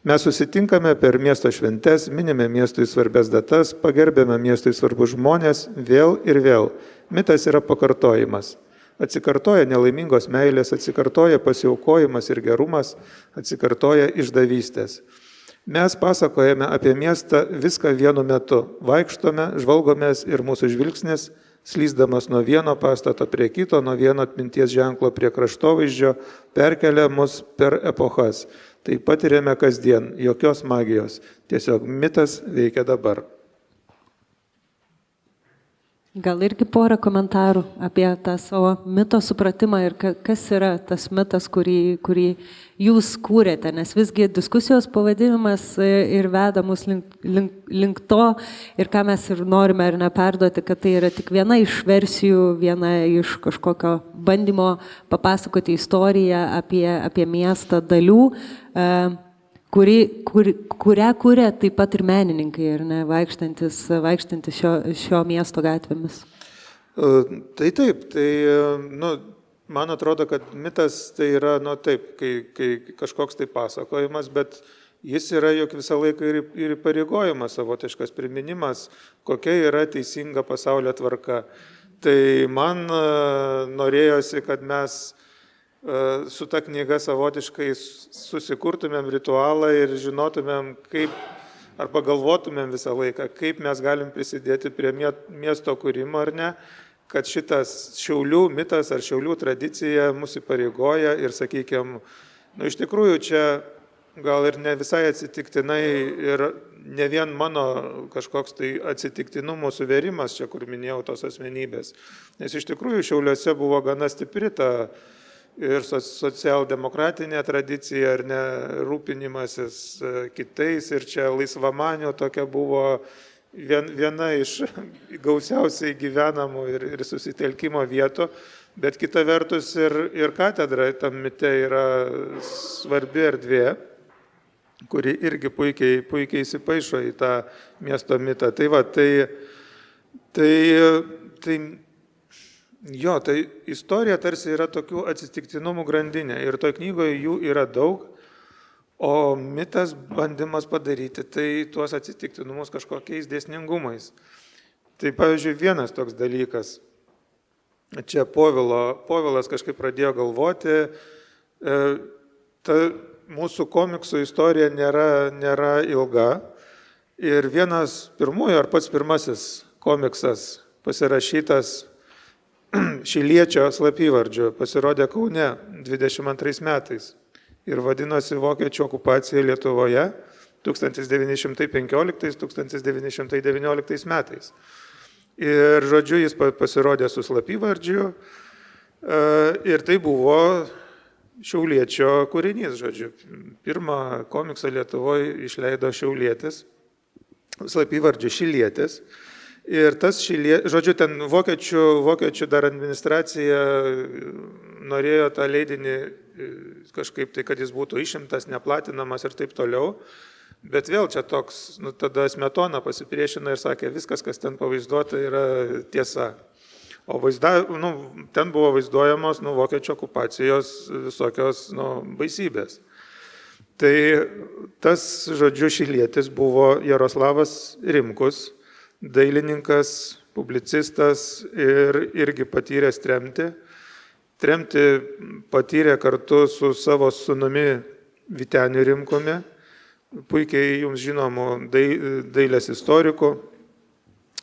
Mes susitinkame per miesto šventes, minime miestui svarbias datas, pagerbėme miestui svarbus žmonės vėl ir vėl. Mitas yra pakartojimas. Atsikartoja nelaimingos meilės, atsikartoja pasiaukojimas ir gerumas, atsikartoja išdavystės. Mes pasakojame apie miestą viską vienu metu. Vaikštome, žvalgomės ir mūsų žvilgsnis, slysdamas nuo vieno pastato prie kito, nuo vieno atminties ženklo prie kraštovaizdžio, perkelia mus per epochas. Tai patiriame kasdien, jokios magijos. Tiesiog mitas veikia dabar. Gal irgi porą komentarų apie tą savo mito supratimą ir kas yra tas mitas, kurį jūs kūrėte, nes visgi diskusijos pavadinimas ir veda mus link to ir ką mes ir norime ir neperduoti, kad tai yra tik viena iš versijų, viena iš kažkokio bandymo papasakoti istoriją apie miestą dalių, kurią kūrė taip pat ir menininkai, ir ne, vaikštantis šio miesto gatvėmis. Tai taip, man atrodo, kad mitas tai yra, taip, kai kažkoks tai pasakojimas, bet jis yra juk visą laiką ir įpareigojimas, savotiškas priminimas, kokia yra teisinga pasaulio tvarka. Tai man norėjosi, kad mes su ta knyga savotiškai susikurtumėm ritualą ir žinotumėm, kaip, arba galvotumėm visą laiką, kaip mes galim prisidėti prie miesto kūrimo ar ne, kad šitas Šiaulių mitas ar Šiaulių tradicija mūsų įpareigoja ir, sakykime, iš tikrųjų čia gal ir ne visai atsitiktinai ir ne vien mano kažkoks tai atsitiktinumų suverimas čia, kur minėjau tos asmenybės. Nes iš tikrųjų Šiauliuose buvo gana stipri ta ir socialdemokratinė tradicija, ar ne, rūpinimasis kitais, ir čia laisvamanių tokia buvo viena iš gausiausiai gyvenamų ir susitelkimo vietų, bet kita vertus ir katedra tam mite yra svarbi erdvė, kuri irgi puikiai įsipaišo į tą miesto mitą. Tai istorija tarsi yra tokių atsitiktinumų grandinė ir toj knygoje jų yra daug, o mitas bandymas padaryti tai tuos atsitiktinumus kažkokiais dėsningumais. Tai pavyzdžiui, vienas toks dalykas, čia Povilas kažkaip pradėjo galvoti, ta mūsų komiksų istorija nėra ilga ir vienas pirmųjų ar pats pirmasis komiksas pasirašytas Šiliečio slapyvardžiu pasirodė Kaune 22 metais ir vadinosi Vokiečių okupacija Lietuvoje 1915-1919 metais. Ir žodžiu, jis pasirodė su slapyvardžiu ir tai buvo Šiauliečio kūrinys, žodžiu. Pirmą komiksą Lietuvoje išleido Šiaulietis, slapyvardžiu Šilietis. Ir tas žodžiu, ten vokiečių dar administracija norėjo tą leidinį kažkaip tai, kad jis būtų išimtas, neplatinamas ir taip toliau. Bet vėl čia toks, tada Smetona pasipriešino ir sakė, viskas, kas ten pavaizduota, yra tiesa. O ten buvo vaizduojamos vokiečių okupacijos visokios baisybės. Tai tas, žodžiu, Šilietis buvo Jaroslavas Rimkus, dailininkas, publicistas ir irgi patyręs tremtį. Tremtį patyrė kartu su savo sūnumi Vyteniu Rimkumi, puikiai jums žinomu dailės istoriku,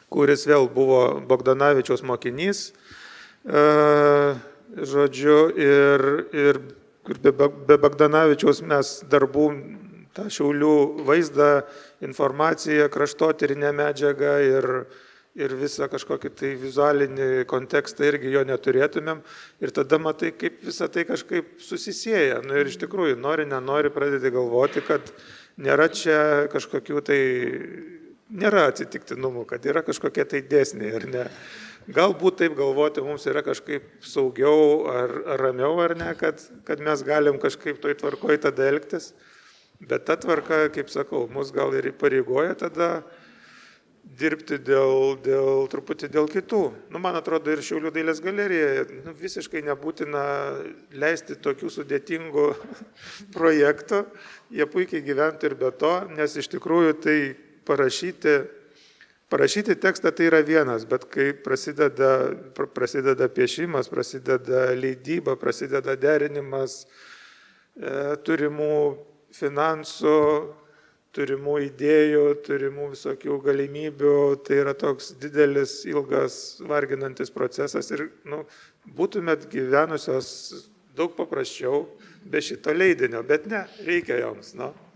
kuris vėl buvo Bogdanavičiaus mokinys. Žodžiu, ir be Bogdanavičiaus mes darbų, tą Šiaulių vaizdą, informaciją, kraštotyrinę medžiagą ir visą kažkokį tai vizualinį kontekstą irgi jo neturėtumėm. Ir tada matai, kaip visą tai kažkaip susisieja. Ir iš tikrųjų, nenori pradėti galvoti, kad nėra čia kažkokių tai, nėra atsitiktinumų, kad yra kažkokie tai dėsniai, ar ne. Galbūt taip galvoti mums yra kažkaip saugiau ar ramiau, ar ne, kad mes galim kažkaip toj tvarkoj tada elgtis. Bet ta tvarka, kaip sakau, mus gal ir įpareigoja tada dirbti truputį dėl kitų. Man atrodo, ir Šiaulių dailės galerijoje visiškai nebūtina leisti tokių sudėtingų projektų. Jie puikiai gyventų ir be to, nes iš tikrųjų tai parašyti tekstą tai yra vienas, bet kai prasideda piešimas, prasideda leidyba, prasideda derinimas turimų finansų, turimų idėjų, turimų visokių galimybių, tai yra toks didelis, ilgas, varginantis procesas ir būtumėt gyvenusios daug paprasčiau be šito leidinio, bet ne, reikia joms.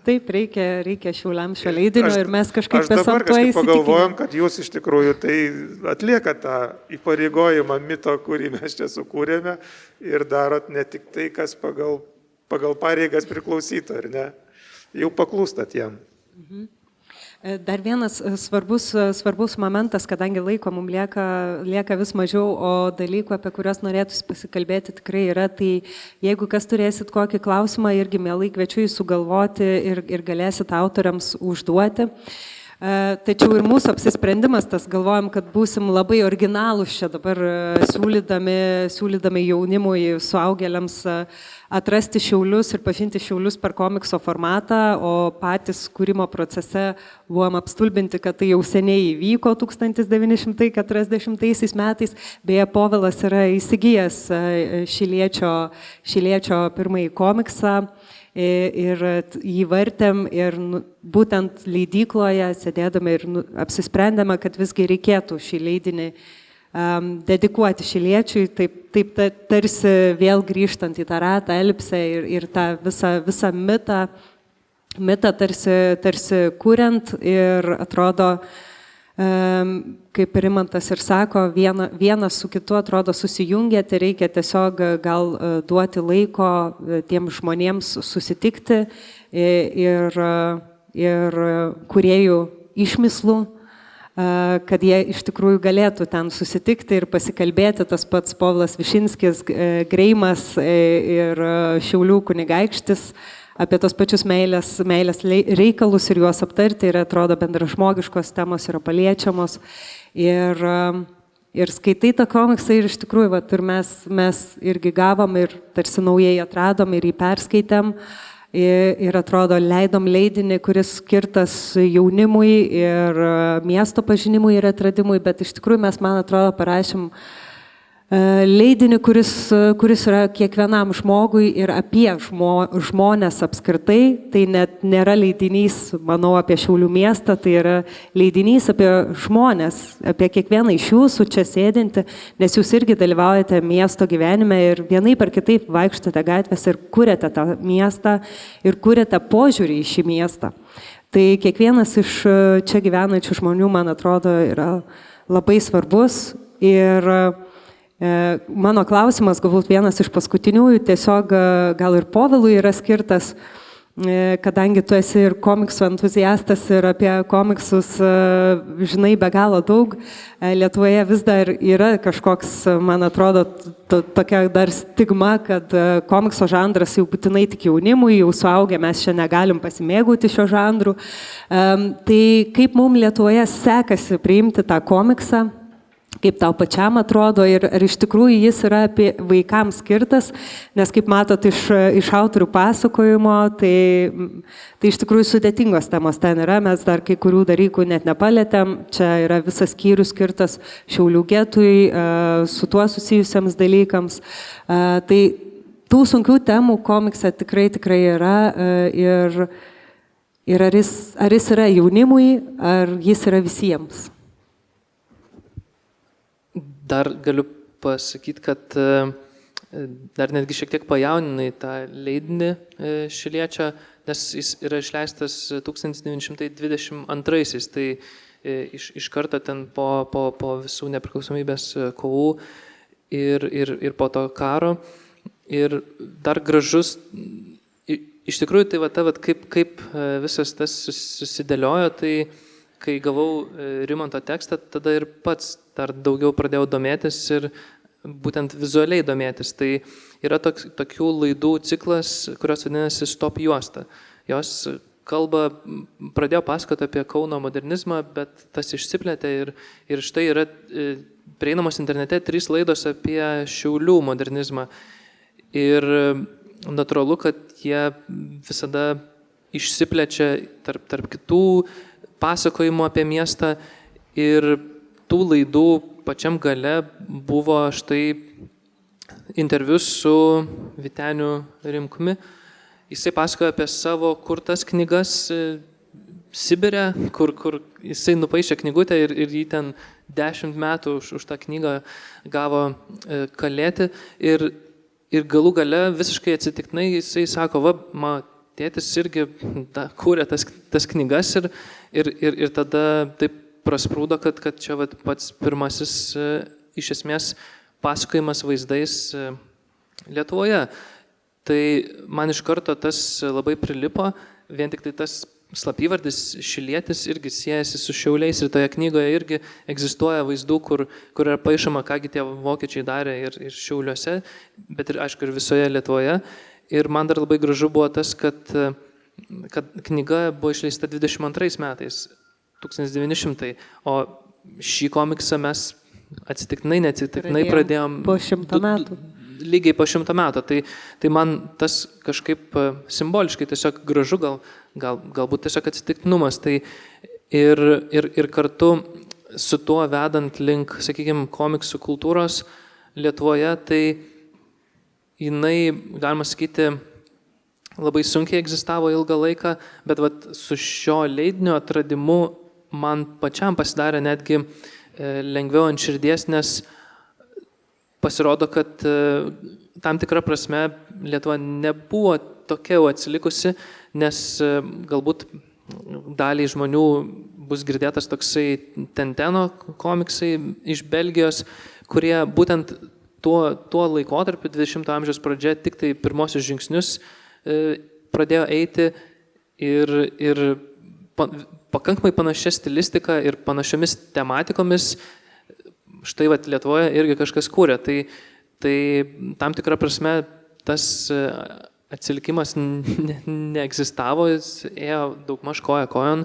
Taip, reikia Šiauliam šio leidinio ir mes kažkaip esam tuo įsitikinę. Aš dabar kažkaip pagalvojom, kad jūs iš tikrųjų tai atlieka tą įpareigojimą mito, kurį mes čia sukūrėme ir darot ne tik tai, kas pagal pareigas priklausytų, ar ne? Jau paklūstat jam. Dar vienas svarbus momentas, kadangi laiko mums lieka vis mažiau, o dalykų, apie kuriuos norėtųsi pasikalbėti, tikrai yra, tai jeigu kas turėsit kokį klausimą, irgi mielai kviečiu jį sugalvoti ir galėsit autoriams užduoti. Tačiau ir mūsų apsisprendimas, tas galvojam, kad būsim labai originalūs čia dabar siūlydami jaunimui, suaugėliams atrasti Šiaulius ir pažinti Šiaulius per komikso formatą, o patys kūrimo procese buvom apstulbinti, kad tai jau seniai įvyko 1940 metais. Beje, Povilas yra įsigijęs Šiliečio pirmąjį komiksą. Ir jį vartėm ir būtent leidykloje sėdėdami ir apsisprendėme, kad visgi reikėtų šį leidinį dedikuoti Šiliečiui, taip tarsi vėl grįžtant į tą ratą, elipsę ir tą visą mitą tarsi kuriant ir atrodo, kaip Rimantas ir sako, vienas su kitu atrodo susijungia, tai reikia tiesiog gal duoti laiko tiems žmonėms susitikti ir kūrėjų išmislų, kad jie iš tikrųjų galėtų ten susitikti ir pasikalbėti, tas pats Povilas Višinskis, Greimas ir Šiaulių kunigaikštis, apie tos pačius meilės reikalus ir juos aptarti ir atrodo bendražmogiškos temos yra paliečiamos. Ir skaitai tą komiksą ir iš tikrųjų, ir mes irgi gavom ir tarsi naujai atradom ir jį perskaitėm ir atrodo leidom leidinį, kuris skirtas jaunimui ir miesto pažinimui ir atradimui, bet iš tikrųjų mes, man atrodo, parašėm leidinį, kuris yra kiekvienam žmogui ir apie žmonės apskritai. Tai net nėra leidinys, manau, apie Šiaulių miestą, tai yra leidinys apie žmonės, apie kiekvieną iš jūsų čia sėdinti, nes jūs irgi dalyvaujate miesto gyvenime ir vienaip ar kitaip vaikštate gatvėse ir kuriate tą miestą ir kuriate požiūrį į šį miestą. Tai kiekvienas iš čia gyvenančių žmonių, man atrodo, yra labai svarbus ir mano klausimas, galbūt vienas iš paskutiniųjų, tiesiog gal ir Povilui yra skirtas, kadangi tu esi ir komiksų entuziastas ir apie komiksus žinai be galo daug. Lietuvoje vis dar yra kažkoks, man atrodo, tokia dar stigma, kad komikso žanras jau būtinai tik jaunimui, jau suaugę mes čia negalim pasimėgauti šio žanrų. Tai kaip mums Lietuvoje sekasi priimti tą komiksą? Kaip tau pačiam atrodo ir ar iš tikrųjų jis yra apie vaikams skirtas, nes kaip matot iš autorių pasakojimo, tai iš tikrųjų sudėtingos temos ten yra, mes dar kai kurių dalykų net nepalėtėm, čia yra visas skyrius skirtas Šiaulių getui, su tuo susijusiems dalykams, tai tų sunkių temų komikse tikrai yra ir ar jis yra jaunimui, ar jis yra visiems. Dar galiu pasakyti, kad dar netgi šiek tiek pajauninai tą leidinį Šiliečio, nes jis yra išleistas 1922, tai iš karto ten po visų nepriklausomybės kovų ir po to karo. Ir dar gražus, iš tikrųjų, tai kaip visas tas susidėliojo, tai kai gavau Rimanto tekstą, tada ir pats dar daugiau pradėjau domėtis ir būtent vizualiai domėtis. Tai yra tokių laidų ciklas, kurios vadinasi Stop juosta. Jos pradėjo pasakoti apie Kauno modernizmą, bet tas išsiplėtė ir štai yra prieinamos internete 3 laidos apie Šiaulių modernizmą. Ir natūralu, kad jie visada išsiplečia tarp kitų pasakojimo apie miestą ir tų laidų pačiam gale buvo štai interviu su Vyteniu Rimkumi. Jisai pasakoja apie savo kurtas knygas Sibire, kur jisai nupaišė knygutę ir jį ten 10 metų už tą knygą gavo kalėti ir galų gale visiškai atsitiktinai jisai sako, tėtis irgi kūrė tas knygas ir tada taip prasprūdo, kad čia pats pirmasis iš esmės pasakojimas vaizdais Lietuvoje. Tai man iš karto tas labai prilipo, vien tik tai tas slapyvardis Šilietis irgi siejasi su Šiauliais ir toje knygoje irgi egzistuoja vaizdų, kur yra paišoma, kągi tie vokiečiai darė ir Šiauliuose, bet ir aišku ir visoje Lietuvoje. Ir man dar labai gražu buvo tas, kad knyga buvo išleista 22 metais. 1900, o šį komiksą mes neatsitiktinai pradėjom po 100 metų. Lygiai po 100 metų. Tai man tas kažkaip simboliškai tiesiog gražu, galbūt tiesiog atsitiktinumas. Tai ir kartu su tuo vedant link, sakykime, komiksų kultūros Lietuvoje, tai jinai, galima sakyti, labai sunkiai egzistavo ilgą laiką, bet vat, su šio leidinio atradimu man pačiam pasidarė netgi lengviau ant širdies, nes pasirodo, kad tam tikrą prasme Lietuva nebuvo tokia jau atsilikusi, nes galbūt daliai žmonių bus girdėtas toksai Tenteno komiksai iš Belgijos, kurie būtent tuo laikotarpiu 20-ojo amžiaus pradžia tik tai pirmosius žingsnius pradėjo eiti ir pakankamai panašia stilistika ir panašiomis tematikomis štai vat Lietuvoje irgi kažkas kūrė. Tai tam tikrą prasme tas atsilikimas neegzistavo, jis ėjo daugmaž koja kojon.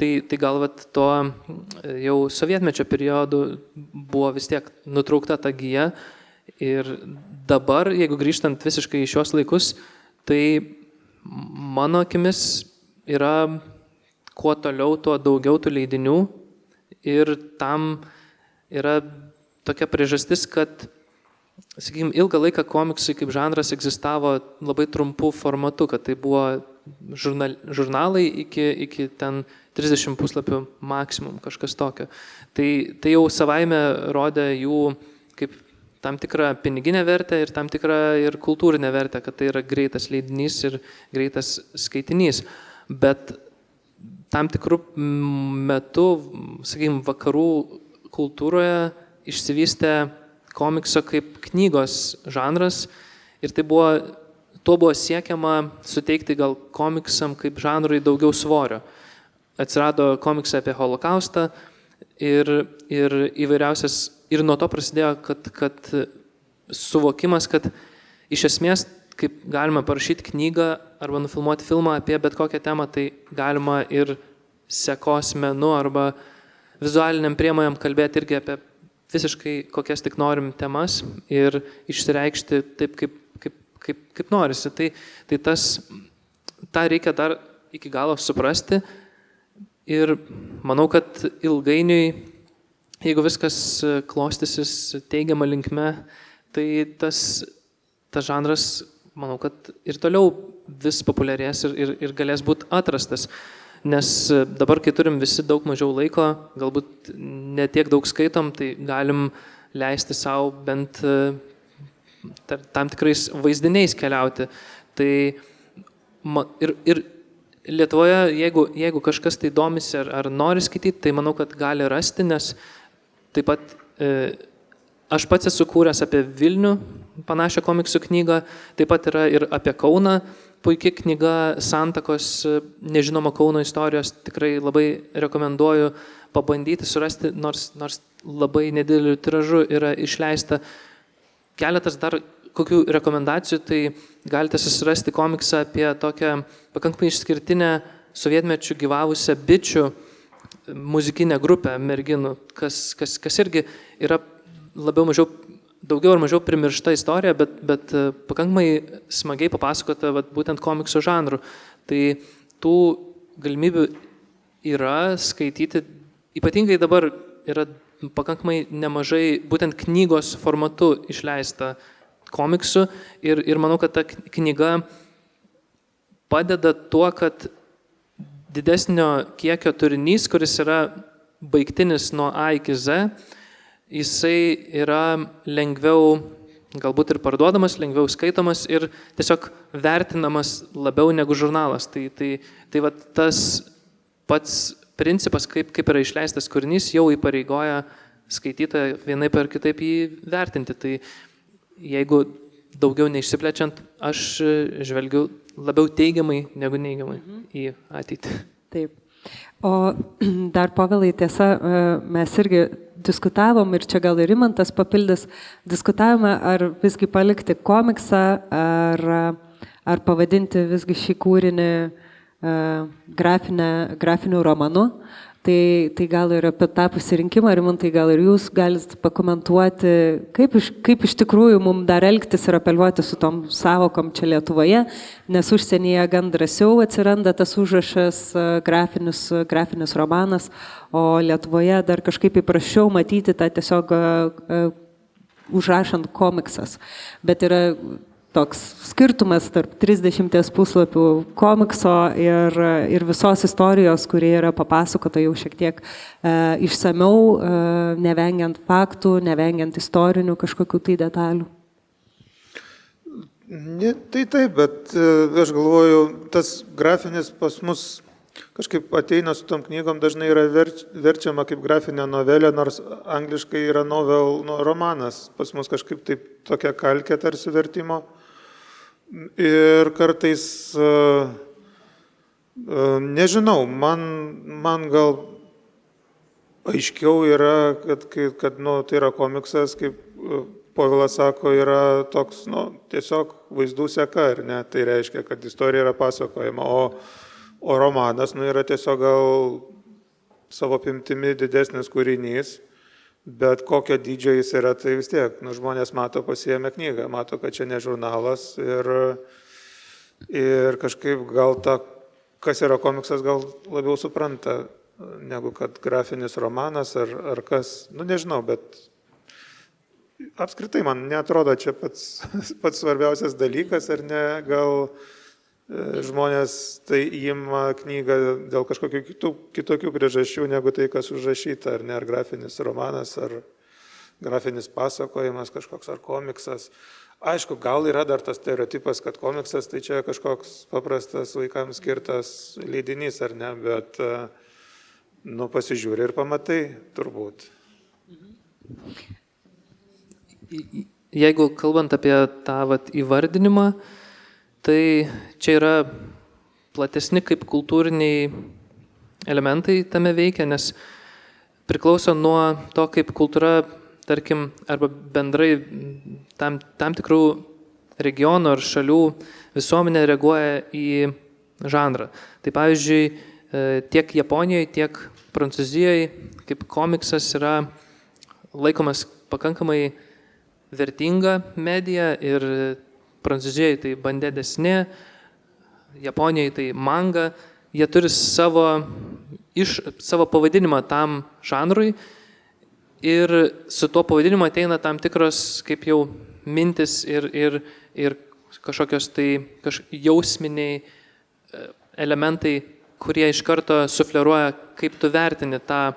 Tai gal vat to jau sovietmečio periodu buvo vis tiek nutraukta ta gija. Ir dabar, jeigu grįžtant visiškai į šios laikus, tai mano akimis yra kuo toliau, tuo daugiau tų leidinių ir tam yra tokia priežastis, kad, sakykime, ilgą laiką komiksai kaip žanras egzistavo labai trumpų formatų, kad tai buvo žurnalai iki ten 30 puslapių maksimum, kažkas tokio. Tai jau savaime rodė jų kaip tam tikrą piniginę vertę ir tam tikrą ir kultūrinę vertę, kad tai yra greitas leidinys ir greitas skaitinys. Bet tam tikrų metų, sakykime, vakarų kultūroje išsivystė komikso kaip knygos žanras ir tuo buvo siekiama suteikti gal komiksam kaip žanrui daugiau svorio. Atsirado komiksai apie holokaustą ir įvairiausias, ir nuo to prasidėjo, kad suvokimas, kad iš esmės, kaip galima parašyti knygą arba nufilmuoti filmą apie bet kokią temą, tai galima ir sekos menu arba vizualiniam priemonėm kalbėti irgi apie visiškai kokias tik norim temas ir išsireikšti taip, kaip norisi. Tai tą reikia dar iki galo suprasti ir manau, kad ilgainiui, jeigu viskas klostysis teigiama linkme, tai tas žanras, manau, kad ir toliau vis populiarės ir galės būti atrastas. Nes dabar, kai turim visi daug mažiau laiko, galbūt ne tiek daug skaitom, tai galim leisti savo bent tam tikrais vaizdiniais keliauti. Tai ir Lietuvoje, jeigu kažkas tai domisi ar nori skaityti, tai manau, kad gali rasti, nes taip pat aš pats esu kūręs apie Vilnių panašią komiksų knygą, taip pat yra ir apie Kauną. Puikia knyga Santakos nežinoma Kauno istorijos, tikrai labai rekomenduoju pabandyti surasti, nors labai nedideliu tiražu yra išleista. Keletas dar kokių rekomendacijų, tai galite susirasti komiksą apie tokią pakankamai išskirtinę sovietmečių gyvavusią bičių muzikinę grupę merginų, kas irgi yra daugiau ar mažiau primiršta istorija, bet pakankamai smagiai papasakota būtent komikso žanrų. Tai tų galimybių yra skaityti, ypatingai dabar yra pakankamai nemažai būtent knygos formatu išleista komiksų ir manau, kad ta knyga padeda tuo, kad didesnio kiekio turinys, kuris yra baigtinis nuo A iki Z, jisai yra lengviau galbūt ir parduodamas, lengviau skaitomas ir tiesiog vertinamas labiau negu žurnalas. Tai vat tas pats principas, kaip yra išleistas kūrinys, jau įpareigoja skaitytoją vienaip ar kitaip jį vertinti. Tai jeigu daugiau neišsiplečiant, aš žvelgiu labiau teigiamai negu neigiamai į ateitį. Taip. O dar, Povilai, tiesa, mes irgi diskutavom ir čia gal ir Rimantas papildys, diskutavome, ar visgi palikti komiksą, ar pavadinti visgi šį kūrinį grafiniu romanu. Tai gal ir apie tą pasirinkimą, Rimantai, gal ir jūs galite pakomentuoti, kaip iš tikrųjų mums dar elgtis ir apeliuoti su tom savokom čia Lietuvoje, nes užsienyje gan drąsiau atsiranda tas užrašas grafinis romanas, o Lietuvoje dar kažkaip įprasčiau matyti tą tiesiog užrašant komiksas. Bet yra toks skirtumas tarp 30 puslapių komikso ir visos istorijos, kuri yra papasakota jau šiek tiek išsamiau, nevengiant faktų, nevengiant istorinių kažkokių tai detalių. Ne, tai taip, bet aš galvoju, tas grafinis pas mus kažkaip ateina su tom knygom, dažnai yra verčiama kaip grafinė novelė, nors angliškai yra romanas. Pas mus kažkaip taip tokia kalkė tarsi vertimo. Ir kartais, nežinau, man gal aiškiau yra, kad tai yra komiksas, kaip Povilas sako, yra toks, tiesiog vaizdų seka, ar ne? Tai reiškia, kad istorija yra pasakojama, o romanas, yra tiesiog gal savo apimtimi didesnis kūrinys. Bet kokio dydžio jis yra, tai vis tiek, žmonės mato, pasiėmė knygą, mato, kad čia ne žurnalas ir kažkaip gal kas yra komiksas, gal labiau supranta, negu kad grafinis romanas ar kas, nežinau, bet apskritai man neatrodo čia pats svarbiausias dalykas, ar ne, gal žmonės tai ima knygą dėl kažkokių kitokių priežasčių, negu tai, kas užrašyta, ar ne, ar grafinis romanas, ar grafinis pasakojimas kažkoks, ar komiksas. Aišku, gal yra dar tas stereotipas, kad komiksas tai čia kažkoks paprastas vaikams skirtas leidinys, ar ne, bet pasižiūri ir pamatai, turbūt. Jeigu kalbant apie tą įvardinimą, tai čia yra platesni kaip kultūriniai elementai tame veikia, nes priklauso nuo to, kaip kultūra, tarkim, arba bendrai tam tikrų regionų ar šalių visuomenė reaguoja į žanrą. Tai pavyzdžiui, tiek Japonijoje, tiek Prancūzijoje, kaip komiksas yra laikomas pakankamai vertinga medija ir Prancūzijoje tai bandė desnė, Japonijoje tai manga, jie turi savo pavadinimą tam žanrui ir su tuo pavadinimu ateina tam tikros kaip jau mintis ir kažkokios tai jausminiai elementai, kurie iš karto sufleruoja, kaip tu vertini tą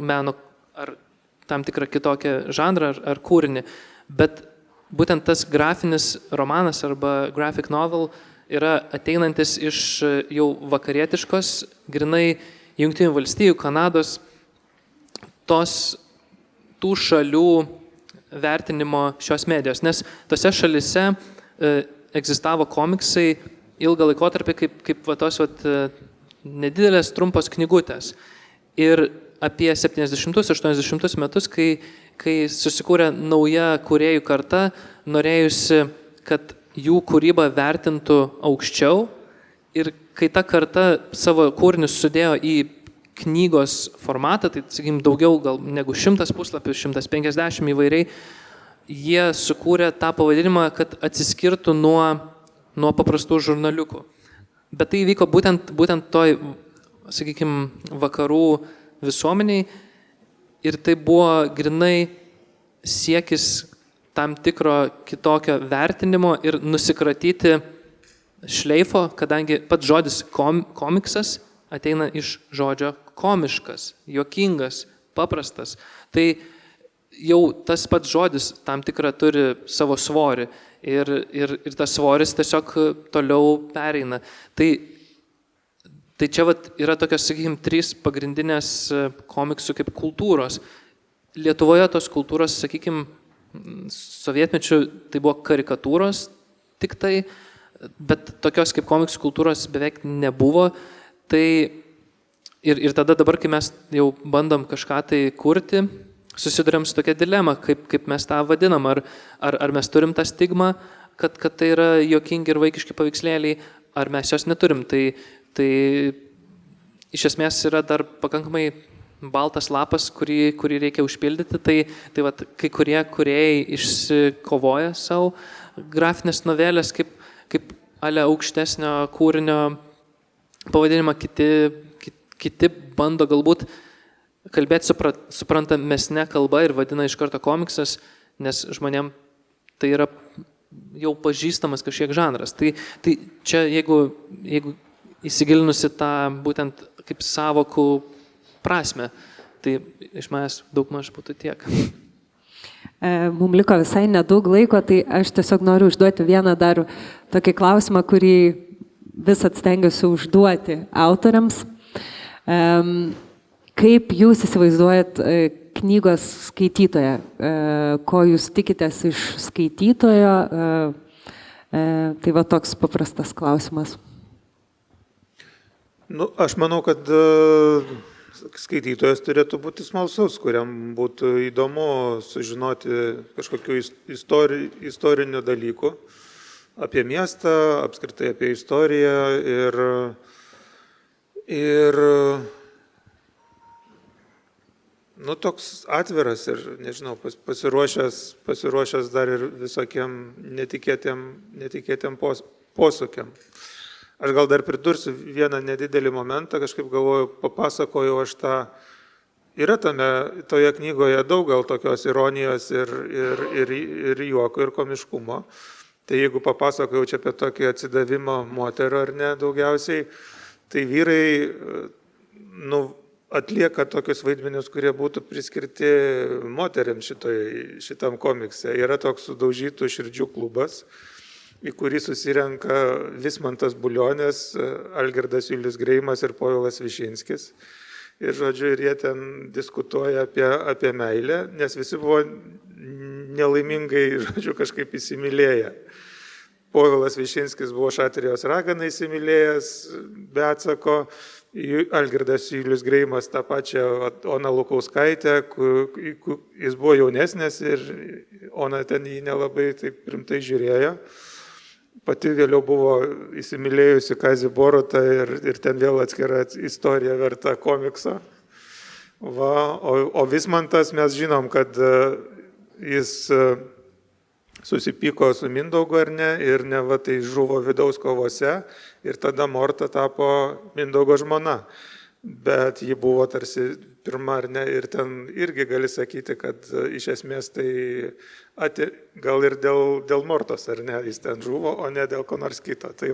meno ar tam tikrą kitokią žanrą ar kūrinį. Bet būtent tas grafinis romanas arba graphic novel yra ateinantis iš jau vakarietiškos, grinai Jungtinių valstijų, Kanados, tų šalių vertinimo šios medijos. Nes tose šalise egzistavo komiksai ilgą laikotarpį kaip tos nedidelės trumpos knygutės. Ir apie 70-80 metus, kai susikūrė nauja kūrėjų karta, norėjusi, kad jų kūrybą vertintų aukščiau ir kai ta karta savo kūrinius sudėjo į knygos formatą, tai, sakykim, daugiau gal negu 100 puslapių, 150 įvairiai, jie sukūrė tą pavadinimą, kad atsiskirtų nuo paprastų žurnaliukų. Bet tai vyko būtent toj, sakykim, vakarų visuomeniai ir tai buvo grinai siekis tam tikro kitokio vertinimo ir nusikratyti šleifo, kadangi pats žodis komiksas ateina iš žodžio komiškas, juokingas, paprastas. Tai jau tas pats žodis tam tikrą turi savo svorį ir tas svoris tiesiog toliau pereina. Tai čia yra tokios, sakykime, 3 pagrindinės komiksų kaip kultūros. Lietuvoje tos kultūros, sakykime, sovietmečių tai buvo karikatūros tik tai, bet tokios kaip komiksų kultūros beveik nebuvo. Tai ir tada dabar, kai mes jau bandom kažką tai kurti, susidurėm su tokia dilema, kaip mes tą vadinam. Ar mes turim tą stigmą, kad tai yra juokingi ir vaikiški paveikslėliai, ar mes jos neturim. Tai iš esmės yra dar pakankamai baltas lapas, kurį reikia užpildyti, tai vat, kai kurie kūrėjai išsikovoja savo grafinės novelės kaip ale aukštesnio kūrinio pavadinimą, kiti bando galbūt kalbėti suprantamesne kalba ir vadina iš karto komiksas, nes žmonėm tai yra jau pažįstamas kažkiek žanras. Tai čia, jeigu įsigilinusi tą būtent kaip savokų prasme, tai iš manęs daug maž būtų tiek. Mums liko visai nedaug laiko, tai aš tiesiog noriu užduoti vieną dar tokį klausimą, kurį vis atstengiuosi užduoti autoriams. Kaip jūs įsivaizduojat knygos skaitytoją? Ko jūs tikitės iš skaitytojo? Tai va toks paprastas klausimas. Aš manau, kad skaitytojas turėtų būti smalsus, kuriam būtų įdomu sužinoti kažkokių istorinių dalykų apie miestą, apskritai apie istoriją ir toks atviras ir, nežinau, pasiruošęs dar ir visokiem netikėtiem posūkiam. Aš gal dar pridursiu vieną nedidelį momentą, kažkaip galvoju, papasakojau aš yra toje knygoje daug gal tokios ironijos ir juoko ir komiškumo. Tai jeigu papasakojau čia apie tokį atsidavimą moterų ar ne daugiausiai, tai vyrai atlieka tokius vaidmenius, kurie būtų priskirti moteriams šitam komikse. Yra toks Sudaužytų širdžių klubas, į kurį susirenka Vismantas Bulionės, Algirdas Julius Greimas ir Povilas Višinskis. Ir, žodžiu, jie ten diskutuoja apie meilę, nes visi buvo nelaimingai, žodžiu, kažkaip įsimylėję. Povilas Višinskis buvo Šatrijos raganą įsimylėjęs, be atsako. Algirdas Julius Greimas tą pačią Oną Lukauskaitę, jis buvo jaunesnės ir Ona ten jį nelabai taip rimtai žiūrėjo. Pati vėliau buvo įsimylėjusi Kazį Borutą ir ten vėl atskira istorija verta komikso. O Vismantas mes žinom, kad jis susipyko su Mindaugu ar ne ir neva tai žuvo vidaus kovose ir tada Morta tapo Mindaugo žmona. Bet ji buvo tarsi pirma ar ne ir ten irgi gali sakyti, kad iš esmės tai gal ir dėl Mortos ar ne, jis ten žuvo, o ne dėl ko nors kito. Tai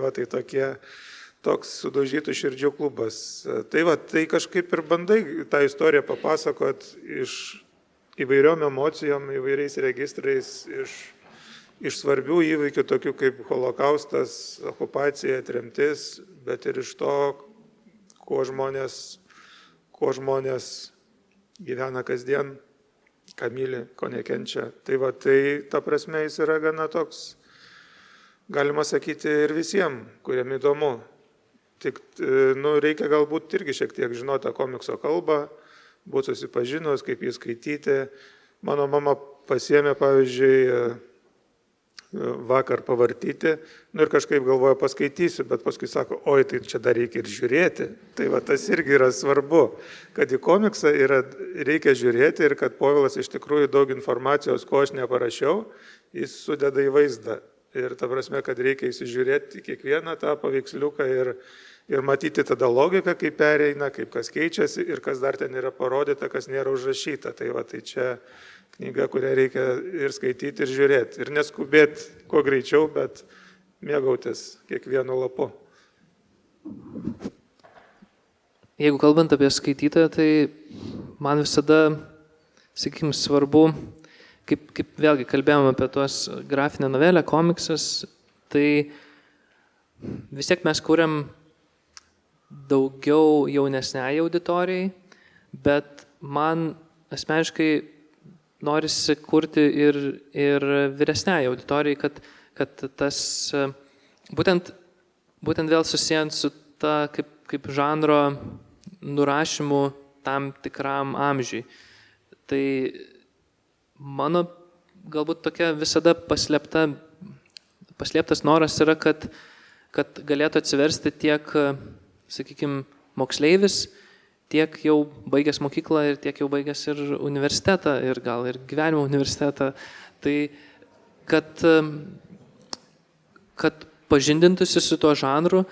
toks Sudaužytų širdžių klubas. Tai kažkaip ir bandai tą istoriją papasakot iš įvairiom emocijom, įvairiais registrais, iš svarbių įvykių, tokių kaip holokaustas, okupacija, tremtis, bet ir iš to, kuo žmonės gyvena kasdien, ką myli, ko nekenčia. Tai ta prasme jis yra gana toks, galima sakyti, ir visiems, kuriem įdomu. Tik reikia galbūt irgi šiek tiek žinoti tą komikso kalbą, būti susipažinus, kaip jį skaityti. Mano mama pasiėmė, pavyzdžiui, vakar pavartyti, ir kažkaip galvoja paskaitysiu, bet paskui sako, oi, tai čia dar reikia ir žiūrėti. Tai tas irgi yra svarbu, kad į komiksą reikia žiūrėti ir kad Povilas iš tikrųjų daug informacijos, ko aš neparašiau, jis sudeda į vaizdą. Ir ta prasme, kad reikia įsižiūrėti kiekvieną tą paveiksliuką ir matyti tada logiką, kaip pereina, kaip kas keičiasi ir kas dar ten yra parodyta, kas nėra užrašyta. Tai čia knyga, kurią reikia ir skaityti, ir žiūrėti. Ir neskubėti kuo greičiau, bet mėgautis kiekvienu lapu. Jeigu kalbant apie skaitytoją, tai man visada, sakykime, svarbu, kaip vėlgi kalbėjom apie tuos grafinę novelę, komiksas, tai vis tiek mes kuriam daugiau jaunesniai auditorijai, bet man asmeniškai norisi kurti ir vyresniai auditorijai, kad tas būtent vėl susijęs su ta kaip žanro nurašymu tam tikram amžiui. Tai mano galbūt tokia visada paslėptas noras yra, kad galėtų atsiversti tiek, sakykime, moksleivis, tiek jau baigęs mokyklą ir tiek jau baigęs ir universitetą, ir gal ir gyvenimo universitetą. Tai kad pažindintųsi su tuo žanru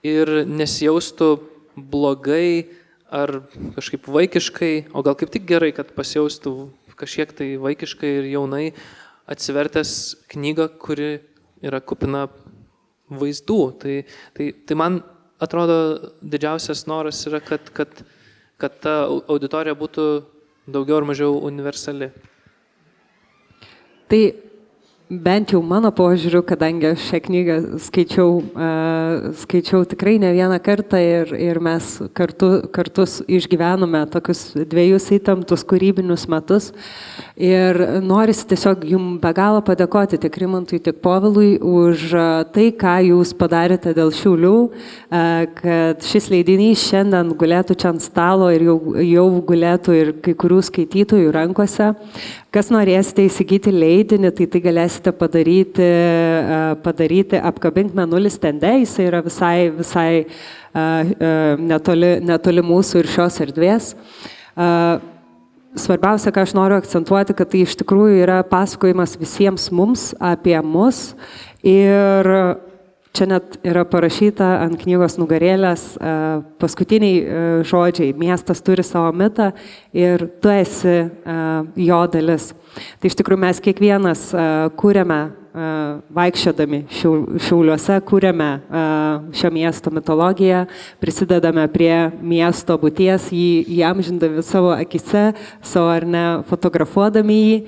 ir nesijaustų blogai ar kažkaip vaikiškai, o gal kaip tik gerai, kad pasijaustų kažkiek tai vaikiškai ir jaunai atsivertęs knygą, kuri yra kupina vaizdų. Tai man atrodo didžiausias noras yra, kad ta auditorija būtų daugiau ar mažiau universali. Tai bent jau mano požiūriu, kadangi aš šią knygą skaičiau tikrai ne vieną kartą ir mes kartus išgyvenome tokius 2 įtemptus kūrybinius metus. Ir norisi tiesiog jums be galo padėkoti tiek Rimantui, tiek Povilui už tai, ką jūs padarėte dėl Šiaulių, kad šis leidinys šiandien gulėtų čia ant stalo ir jau gulėtų ir kai kurių skaitytojų rankose. Kas norėsite įsigyti leidinį, tai galėsite padaryti Apkabink mėnulį stende, jis yra visai netoli mūsų ir šios erdvės. Svarbiausia, ką aš noriu akcentuoti, kad tai iš tikrųjų yra pasakojimas visiems mums apie mus ir čia net yra parašyta ant knygos nugarėlės paskutiniai žodžiai. Miestas turi savo mitą ir tu esi jo dalis. Tai iš tikrųjų mes kiekvienas kūrėme, vaikščiodami Šiauliuose, kūrėme šio miesto mitologiją, prisidedame prie miesto būties, jį įamžindami savo akise, savo ar ne fotografuodami jį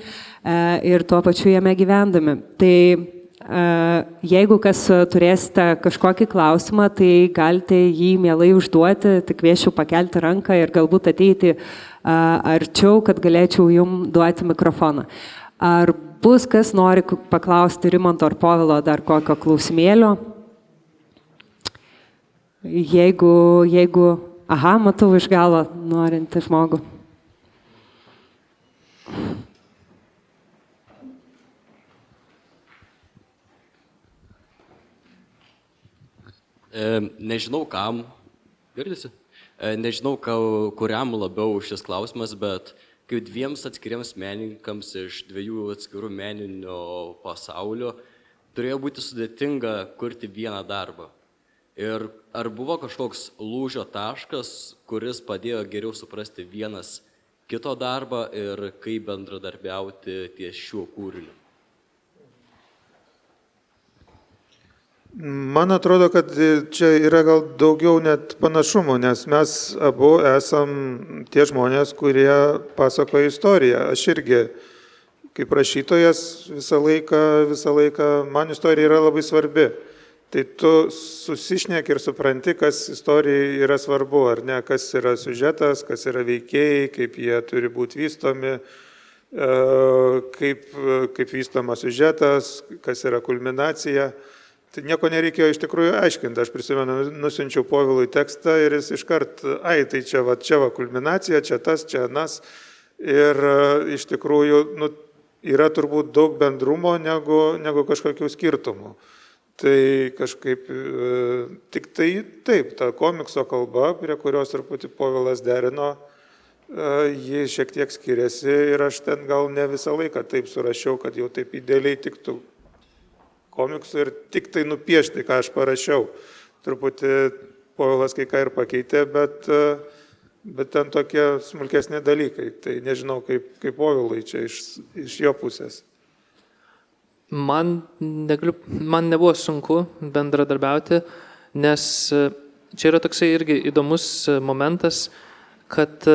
ir tuo pačiu jame gyvendami. Tai jeigu kas turėsite kažkokį klausimą, tai galite jį mielai užduoti, tik kviečiu pakelti ranką ir galbūt ateiti arčiau, kad galėčiau jums duoti mikrofoną. Ar bus kas nori paklausti Rimanto ar Povilo dar kokio klausimėlio? Jeigu, matau iš galo norintį žmogų. Nežinau kam, girdisi? Nežinau, kuriam labiau šis klausimas, bet kaip 2 atskiriems menininkams iš 2 atskirų meninio pasaulio turėjo būti sudėtinga kurti vieną darbą. Ir ar buvo kažkoks lūžio taškas, kuris padėjo geriau suprasti vienas kito darbą ir kaip bendradarbiauti ties šiuo kūriniu? Man atrodo, kad čia yra gal daugiau net panašumų, nes mes abu esam tie žmonės, kurie pasakoja istoriją. Aš irgi, kaip rašytojas, visą laiką, man istorija yra labai svarbi. Tai tu susišneki ir supranti, kas istorijai yra svarbu, ar ne, kas yra siužetas, kas yra veikėjai, kaip jie turi būti vystomi, kaip vystomas siužetas, kas yra kulminacija. Tai nieko nereikėjo iš tikrųjų aiškinti. Aš prisimenu, nusiunčiau Povilui tekstą ir jis iškart, tai čia va kulminacija, čia tas, čia anas. Ir iš tikrųjų yra turbūt daug bendrumo negu kažkokių skirtumų. Tai kažkaip tik tai taip, ta komikso kalba, prie kurios truputį Povilas derino, ji šiek tiek skiriasi ir aš ten gal ne visą laiką taip surašiau, kad jau taip idealiai tiktų komiksų ir tik tai nupiešti, ką aš parašiau. Truputį Povilas kai ką ir pakeitė, bet ten tokie smulkesni dalykai. Tai nežinau, kaip Povilai čia iš jo pusės. Man nebuvo sunku bendradarbiauti, nes čia yra toksai irgi įdomus momentas, kad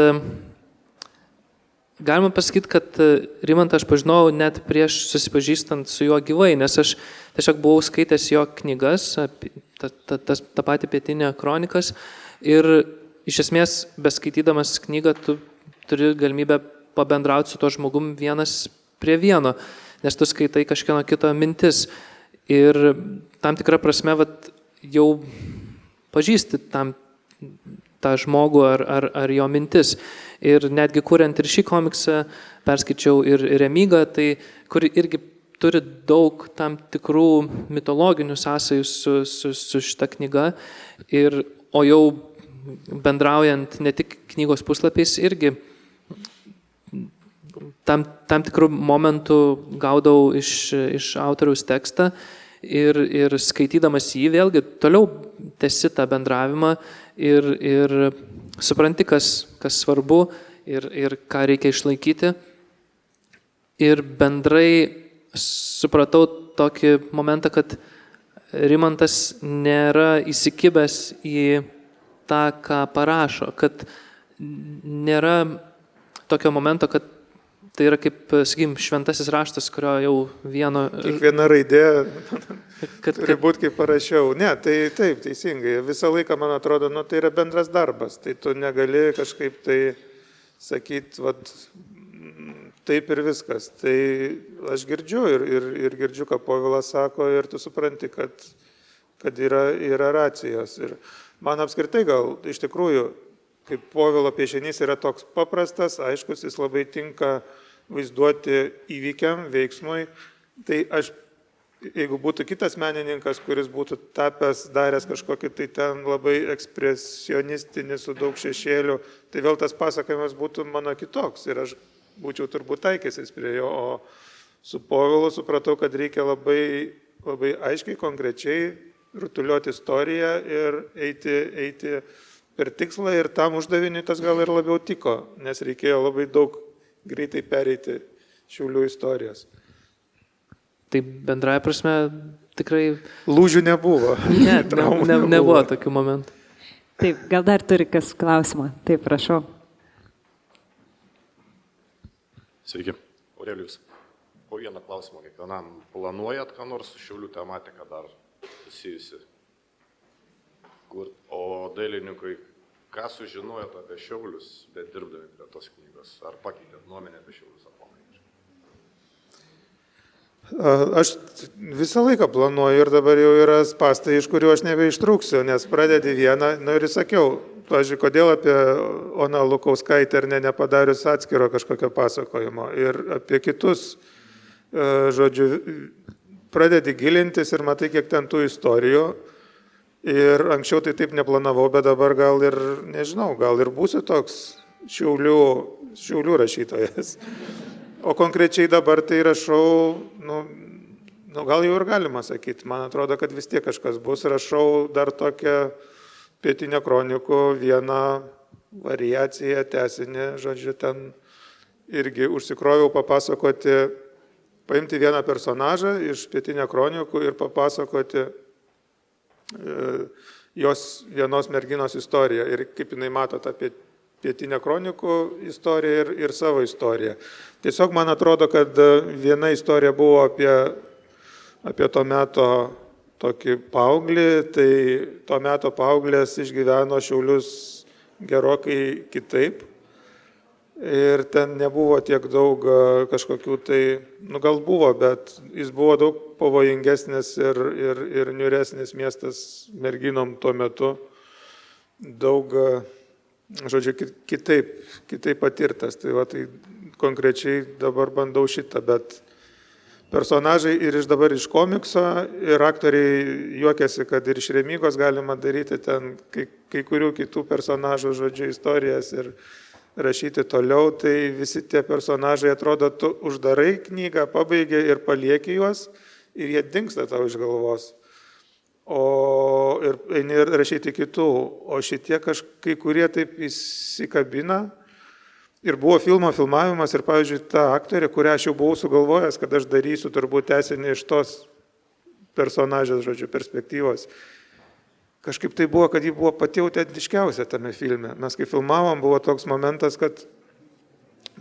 galima pasakyti, kad Rimantą aš pažinau net prieš susipažįstant su juo gyvai, nes aš tiesiog buvau skaitęs jo knygas, tą patį Pietinę kronikas ir iš esmės beskaitydamas knygą tu turi galimybę pabendrauti su tuo žmogum vienas prie vieno, nes tu skaitai kažkieno kito mintis ir tam tikrą prasme jau pažįsti tą žmogų ar jo mintis. Ir netgi kuriant ir šį komiksą, perskaičiau ir Remygą, tai kur irgi turi daug tam tikrų mitologinių sąsajų su šita knyga. O jau bendraujant ne tik knygos puslapiais, irgi tam tikrų momentų gaudavau iš autoriaus tekstą ir skaitydamas jį vėlgi toliau tęsi tą bendravimą ir supranti, kas svarbu ir ką reikia išlaikyti. Ir bendrai supratau tokį momentą, kad Rimantas nėra įsikibęs į tą, ką parašo, kad nėra tokio momento, kad tai yra kaip, sakykim, šventasis raštas, kurio jau vieno... Kiekviena raidė turi būti, kaip parašiau. Ne, tai taip, teisingai. Visą laiką, man atrodo, tai yra bendras darbas. Tai tu negali kažkaip tai sakyti, taip ir viskas. Tai aš girdžiu ir girdžiu, ką Povilas sako, ir tu supranti, kad yra racijos. Ir man apskritai gal iš tikrųjų, kaip Povilo piešinys yra toks paprastas, aiškus, jis labai tinka vaizduoti įvykiam, veiksmui. Tai aš, jeigu būtų kitas menininkas, kuris būtų tapęs, daręs kažkokį tai ten labai ekspresionistinį su daug šešėlių, tai vėl tas pasakojimas būtų mano kitoks ir aš būčiau turbūt taikęsis prie jo, o su Povilu supratau, kad reikia labai, labai aiškiai, konkrečiai rutuliuoti istoriją ir eiti per tikslą ir tam uždaviniui tas gal ir labiau tiko, nes reikėjo labai daug greitai pereiti Šiaulių istorijos. Tai bendrąja prasme tikrai... Lūžių nebuvo. Ne, nebuvo tokių momentų. Taip, gal dar turi kas klausimą. Taip, prašau. Sveiki, Aurelijus. Po vieną klausimą kiekvienam. Planuojat, ką nors su Šiaulių tematika dar susijusi? O dailininkui, ką sužinojot apie Šiaulius, bet dirbdami prie tos knygos? Ar pakeitėt nuomonę apie Šiaulius? Aš visą laiką planuoju ir dabar jau yra spastai, iš kurių aš nebeištrūksiu, nes pradedi vieną, ir sakiau, pavyzdžiui, kodėl apie Oną Lukauskaitę ir nepadarius atskiro kažkokio pasakojimo ir apie kitus, žodžiu, pradedi gilintis ir matai, kiek ten tų istorijų. Ir anksčiau tai taip neplanavau, bet dabar gal ir, nežinau, gal ir būsiu toks Šiaulių rašytojas. O konkrečiai dabar tai rašau, gal jau ir galima sakyti, man atrodo, kad vis tiek kažkas bus. Rašau dar tokią Pietinio kronikų vieną variaciją, tęsinį, žodžiu, ten irgi užsikroviau papasakoti, paimti vieną personažą iš Pietinio kronikų ir papasakoti jos vienos merginos istoriją ir kaip jinai mato tą Pietinio kronikų istoriją ir savo istoriją. Tiesiog man atrodo, kad viena istorija buvo apie to meto tokį paauglį, tai to meto paauglės išgyveno Šiaulius gerokai kitaip. Ir ten nebuvo tiek daug kažkokių tai, gal buvo, bet jis buvo daug pavojingesnis ir niūresnis miestas merginom tuo metu. Daug, žodžiu, kitaip patirtas. Tai konkrečiai dabar bandau šitą, bet personažai ir dabar iš komikso ir aktoriai juokiasi, kad ir iš Remygos galima daryti ten kai kurių kitų personažų, žodžiu, istorijas ir rašyti toliau, tai visi tie personažai atrodo, tu uždarai knygą, pabaigi ir palieki juos ir jie dingsta tau iš galvos. Ir eini rašyti kitų, o šitie kai kurie taip įsikabina. Ir buvo filmavimas ir, pavyzdžiui, ta aktorė, kurią aš jau buvau sugalvojęs, kad aš darysiu turbūt tęsinį iš tos personažės, žodžiu, perspektyvos. Kažkaip tai buvo, kad ji buvo pati autentiškiausia tame filme. Mes kai filmavom, buvo toks momentas, kad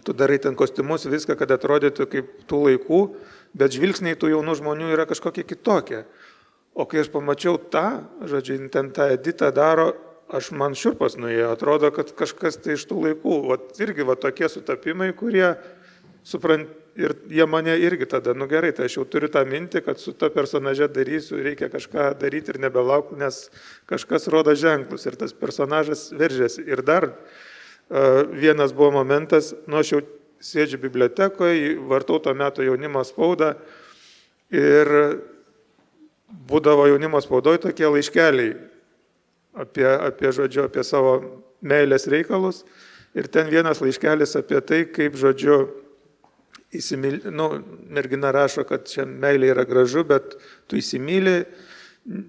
tu darai ten kostiumus, viską, kad atrodytų kaip tų laikų, bet žvilgsniai tų jaunų žmonių yra kažkokie kitokie. O kai aš pamačiau tą, žodžiu, ten tą editą daro, man šiurpas nuėjo, atrodo, kad kažkas tai iš tų laikų. Irgi tokie sutapimai, kurie, ir jie mane irgi tada, gerai, tai aš jau turiu tą mintį, kad su ta personaže darysiu, reikia kažką daryti ir nebelaukti, nes kažkas rodo ženklus ir tas personažas veržėsi. Ir dar vienas buvo momentas, aš jau sėdžiu bibliotekoje, vartau to meto jaunimo spaudą ir būdavo jaunimo spaudoje tokie laiškeliai. žodžiu, apie savo meilės reikalus. Ir ten vienas laiškelis apie tai, kaip, žodžiu, mergina rašo, kad čia meilė yra gražu, bet tu įsimyli,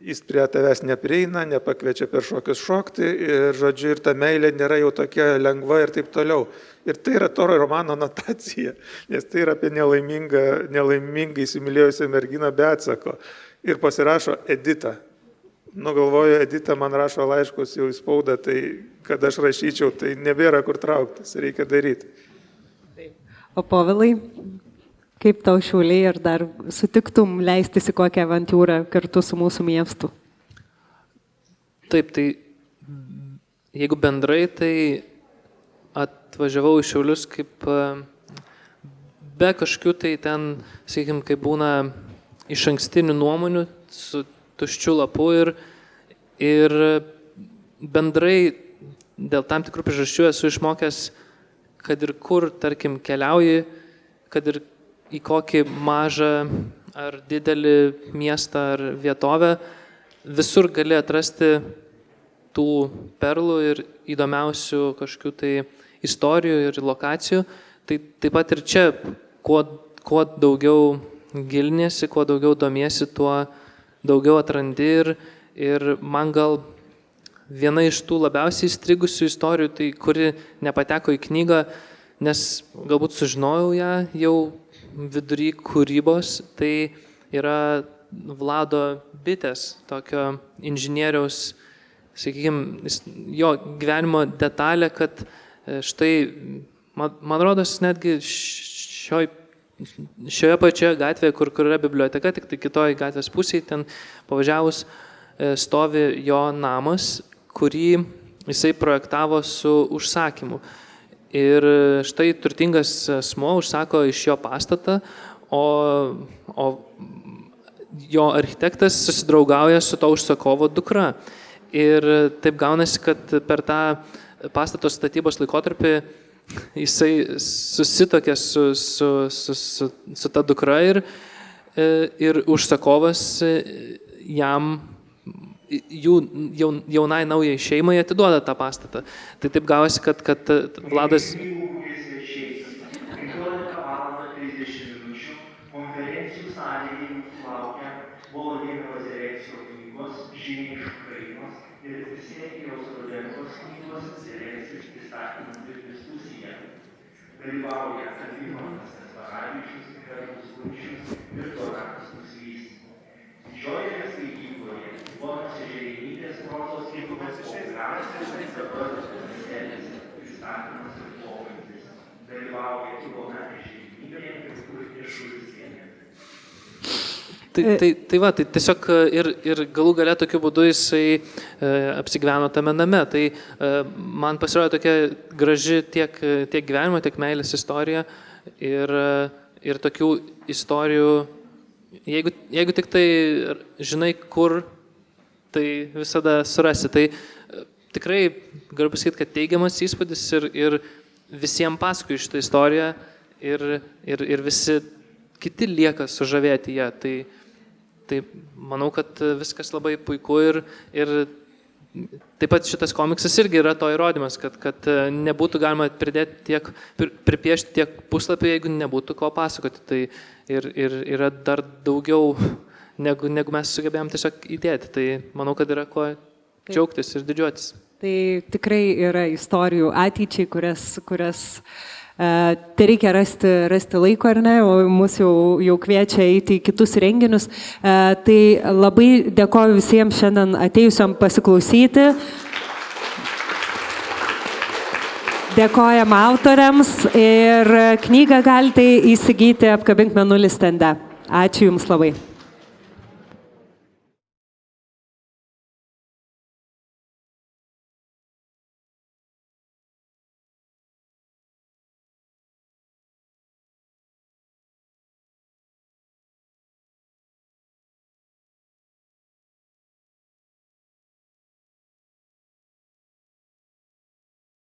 jis prie tavęs neprieina, nepakviečia per šokius šokti ir, žodžiu, ir ta meilė nėra jau tokia lengva ir taip toliau. Ir tai yra to romano anotacija, nes tai yra apie nelaimingai įsimylėjusią merginą be atsako. Ir pasirašo Edita. Galvoju, Edita man rašo laiškus jau į spaudą, tai kad aš rašyčiau, tai nebėra kur trauktis, reikia daryti. O Povilai, kaip tau Šiauliai, ar dar sutiktum leistis į kokią avantūrą kartu su mūsų miestu? Taip, tai jeigu bendrai, tai atvažiavau į Šiaulius kaip be kažkokių tai ten, sakykime, kaip būna iš ankstinių nuomonių su tuščiu lapu ir bendrai dėl tam tikrų priežasčių esu išmokęs, kad ir kur, tarkim, keliauji, kad ir į kokį mažą ar didelį miestą ar vietovę, visur gali atrasti tų perlų ir įdomiausių kažkokių tai istorijų ir lokacijų. Tai taip pat ir čia, kuo daugiau giliniesi, kuo daugiau domiesi, tuo daugiau atrandi ir man gal viena iš tų labiausiai įstrigusių istorijų, tai kuri nepateko į knygą, nes galbūt sužinojau ją jau vidury kūrybos, tai yra Vlado bitės, tokio inžinieriaus, sakykime, jo gyvenimo detalė, kad štai, man rodos, netgi šioje pačioje gatvėje, kur yra biblioteka, tik tai kitoje gatvės pusėje, ten pavažiavus stovi jo namas, kurį jisai projektavo su užsakymu. Ir štai turtingas asmuo užsako iš jo pastatą, o jo architektas susidraugauja su to užsakovo dukra. Ir taip gaunasi, kad per tą pastato statybos laikotarpį jisai susitokė su ta dukra ir užsakovas jam jų jaunai naujai šeimai atiduoda tą pastatą. Tai taip gavosi, kad Vladas... 15:30 konferencijų salėje mūsų laukia Volodymyro Zelenskio knygos Žinia iš Ukrainos ir Serhijaus Rudenkos knygos Zelenskis pristatymas ir diskusija. Dalyvauja Algimantas Kasparavičius, Herkus Kunčius ir Donatas Nuslys. Didžiojoje skaitykloje Ivonos Ežerinydės prozos knygos populiariausias dabar ministerijos pristatymas ir pokalbis. Dalyvauja Ivona Ežerinydė ir Kurtė Šulcienė. Tai va, tai tiesiog ir galų gale tokiu būdu jisai apsigyveno tame name. Tai man pasirodė tokia graži tiek gyvenimo, tiek meilės istorija ir tokių istorijų, jeigu tik tai žinai kur, tai visada surasi. Tai tikrai galiu pasakyti, kad teigiamas įspūdis ir visiems paskui šitą istoriją ir visi kiti lieka sužavėti ją. Tai manau, kad viskas labai puiku ir taip pat šitas komiksas irgi yra to įrodymas, kad nebūtų galima pripiešti tiek puslapių, jeigu nebūtų ko pasakoti. Tai ir yra dar daugiau, negu mes sugebėjom tiesiog įdėti. Tai manau, kad yra ko džiaugtis ir didžiuotis. Tai tikrai yra istorijų ateičiai, kurias tai reikia rasti laiko, ar ne, o mus jau kviečia eiti į kitus renginius. Tai labai dėkoju visiems šiandien atėjusiam pasiklausyti. Dėkojam autoriams ir knygą galite įsigyti Apkabink mėnulį stende. Ačiū Jums labai.